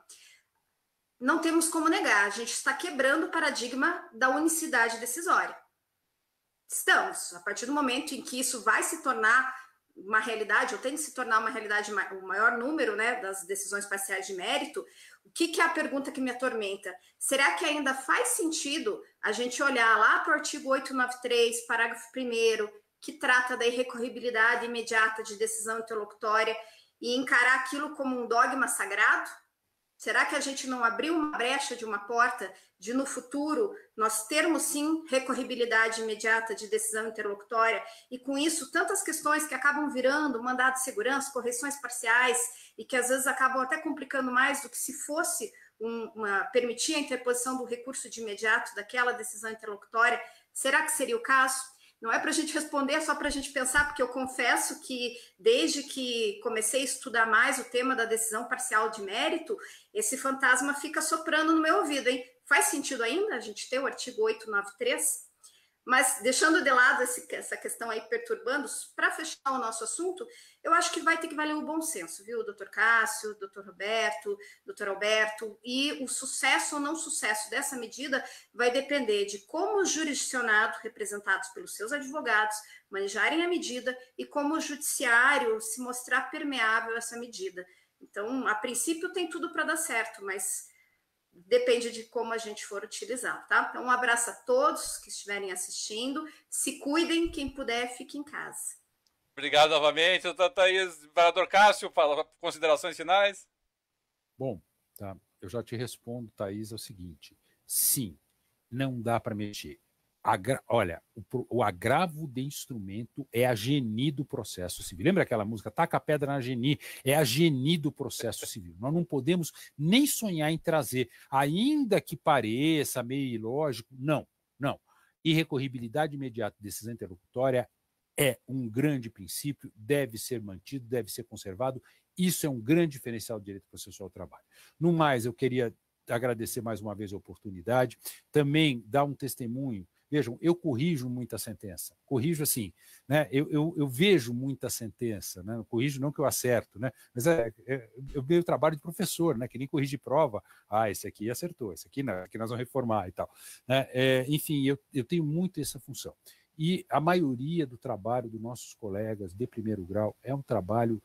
Não temos como negar, a gente está quebrando o paradigma da unicidade decisória. Estamos, a partir do momento em que isso vai se tornar uma realidade, ou tem de se tornar uma realidade, o maior número, né, das decisões parciais de mérito, o que é a pergunta que me atormenta? Será que ainda faz sentido a gente olhar lá para o artigo 893, parágrafo 1º, que trata da irrecorribilidade imediata de decisão interlocutória e encarar aquilo como um dogma sagrado? Será que a gente não abriu uma brecha de uma porta de, no futuro, nós termos, sim, recorribilidade imediata de decisão interlocutória e, com isso, tantas questões que acabam virando mandado de segurança, correções parciais e que, às vezes, acabam até complicando mais do que se fosse permitir a interposição do recurso de imediato daquela decisão interlocutória? Será que seria o caso? Não é para a gente responder, é só para a gente pensar, porque eu confesso que, desde que comecei a estudar mais o tema da decisão parcial de mérito, esse fantasma fica soprando no meu ouvido, hein? Faz sentido ainda a gente ter o artigo 893? Mas, deixando de lado essa questão aí perturbando, para fechar o nosso assunto, eu acho que vai ter que valer o bom senso, viu, doutor Cássio, doutor Roberto, doutor Alberto, e o sucesso ou não sucesso dessa medida vai depender de como os jurisdicionados, representados pelos seus advogados, manejarem a medida e como o judiciário se mostrar permeável a essa medida. Então, a princípio tem tudo para dar certo, mas depende de como a gente for utilizar, tá? Então, um abraço a todos que estiverem assistindo. Se cuidem, quem puder, fique em casa. Obrigado novamente, doutor Thaís. Vereador Cássio, considerações finais? Bom, tá. Eu já te respondo, Thaís, é o seguinte. Sim, não dá para mexer. Olha, o agravo de instrumento é a geni do processo civil. Lembra aquela música, taca a pedra na geni? É a geni do processo civil. Nós não podemos nem sonhar em trazer, ainda que pareça meio ilógico, não. Irrecorribilidade imediata de decisão interlocutória é um grande princípio, deve ser mantido, deve ser conservado. Isso é um grande diferencial do direito processual do trabalho. No mais, eu queria agradecer mais uma vez a oportunidade, também dar um testemunho. Vejam, eu corrijo muita sentença, corrijo assim, né? Eu vejo muita sentença, né? Corrijo não que eu acerto, né? Mas eu vejo o trabalho de professor, né? Que nem corrige prova, esse aqui acertou, esse aqui não, aqui nós vamos reformar e tal, né? Enfim, eu tenho muito essa função. E a maioria do trabalho dos nossos colegas de primeiro grau é um trabalho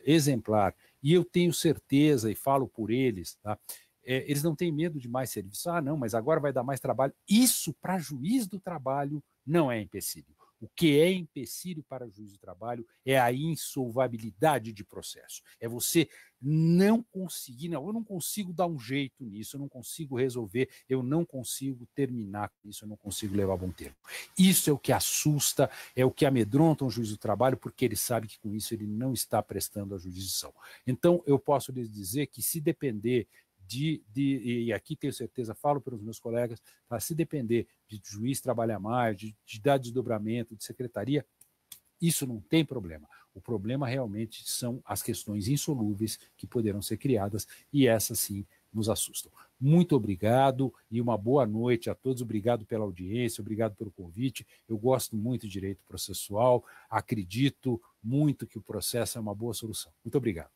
exemplar. E eu tenho certeza, e falo por eles, tá? Eles não têm medo de mais serviço. Ah, não, mas agora vai dar mais trabalho. Isso, para juiz do trabalho, não é empecilho. O que é empecilho para juiz do trabalho é a insolvabilidade de processo. É você não conseguir, não, eu não consigo dar um jeito nisso, eu não consigo resolver, eu não consigo terminar com isso, eu não consigo levar a bom termo. Isso é o que assusta, é o que amedronta um juiz do trabalho, porque ele sabe que com isso ele não está prestando a jurisdição. Então, eu posso lhes dizer que se depender e aqui tenho certeza, falo pelos meus colegas, tá? Se depender de juiz trabalhar mais, de dar desdobramento, de secretaria, isso não tem problema. O problema realmente são as questões insolúveis que poderão ser criadas, e essas sim nos assustam. Muito obrigado e uma boa noite a todos. Obrigado pela audiência, obrigado pelo convite. Eu gosto muito de direito processual, acredito muito que o processo é uma boa solução. Muito obrigado.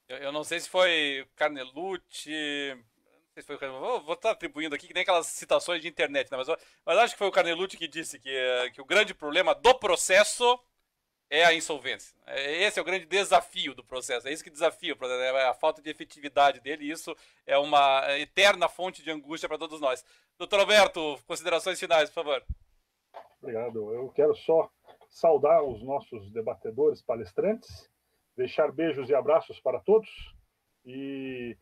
Eu não sei se foi Carnelucci, não sei se foi o Carnelucci, vou estar atribuindo aqui, que nem aquelas citações de internet, né? Mas acho que foi o Carnelucci que disse que o grande problema do processo é a insolvência. Esse é o grande desafio do processo, é isso que desafia o processo, é a falta de efetividade dele, e isso é uma eterna fonte de angústia para todos nós. Doutor Alberto, considerações finais, por favor. Obrigado. Eu quero só saudar os nossos debatedores, palestrantes, deixar beijos e abraços para todos e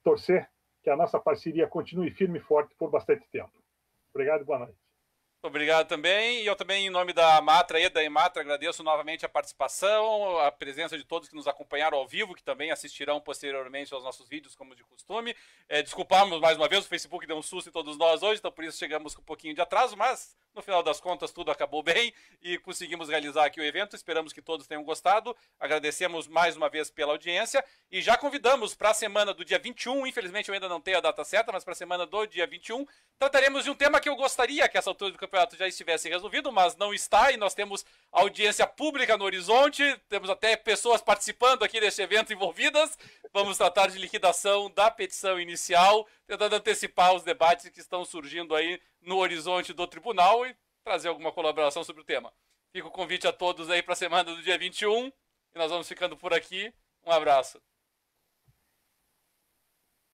torcer que a nossa parceria continue firme e forte por bastante tempo. Obrigado e boa noite. Obrigado também, e eu também, em nome da Matra e da Ematra, agradeço novamente a participação, a presença de todos que nos acompanharam ao vivo, que também assistirão posteriormente aos nossos vídeos, como de costume. Desculpamos mais uma vez, o Facebook deu um susto em todos nós hoje, então por isso chegamos com um pouquinho de atraso, mas no final das contas tudo acabou bem e conseguimos realizar aqui o evento. Esperamos que todos tenham gostado, agradecemos mais uma vez pela audiência e já convidamos para a semana do dia 21, infelizmente eu ainda não tenho a data certa, mas para a semana do dia 21, trataremos de um tema que eu gostaria que essa altura do campeonato já estivesse resolvido, mas não está, e nós temos audiência pública no horizonte, temos até pessoas participando aqui deste evento envolvidas. Vamos tratar de liquidação da petição inicial, tentando antecipar os debates que estão surgindo aí no horizonte do tribunal e trazer alguma colaboração sobre o tema. Fica o convite a todos aí para a semana do dia 21, e nós vamos ficando por aqui. Um abraço.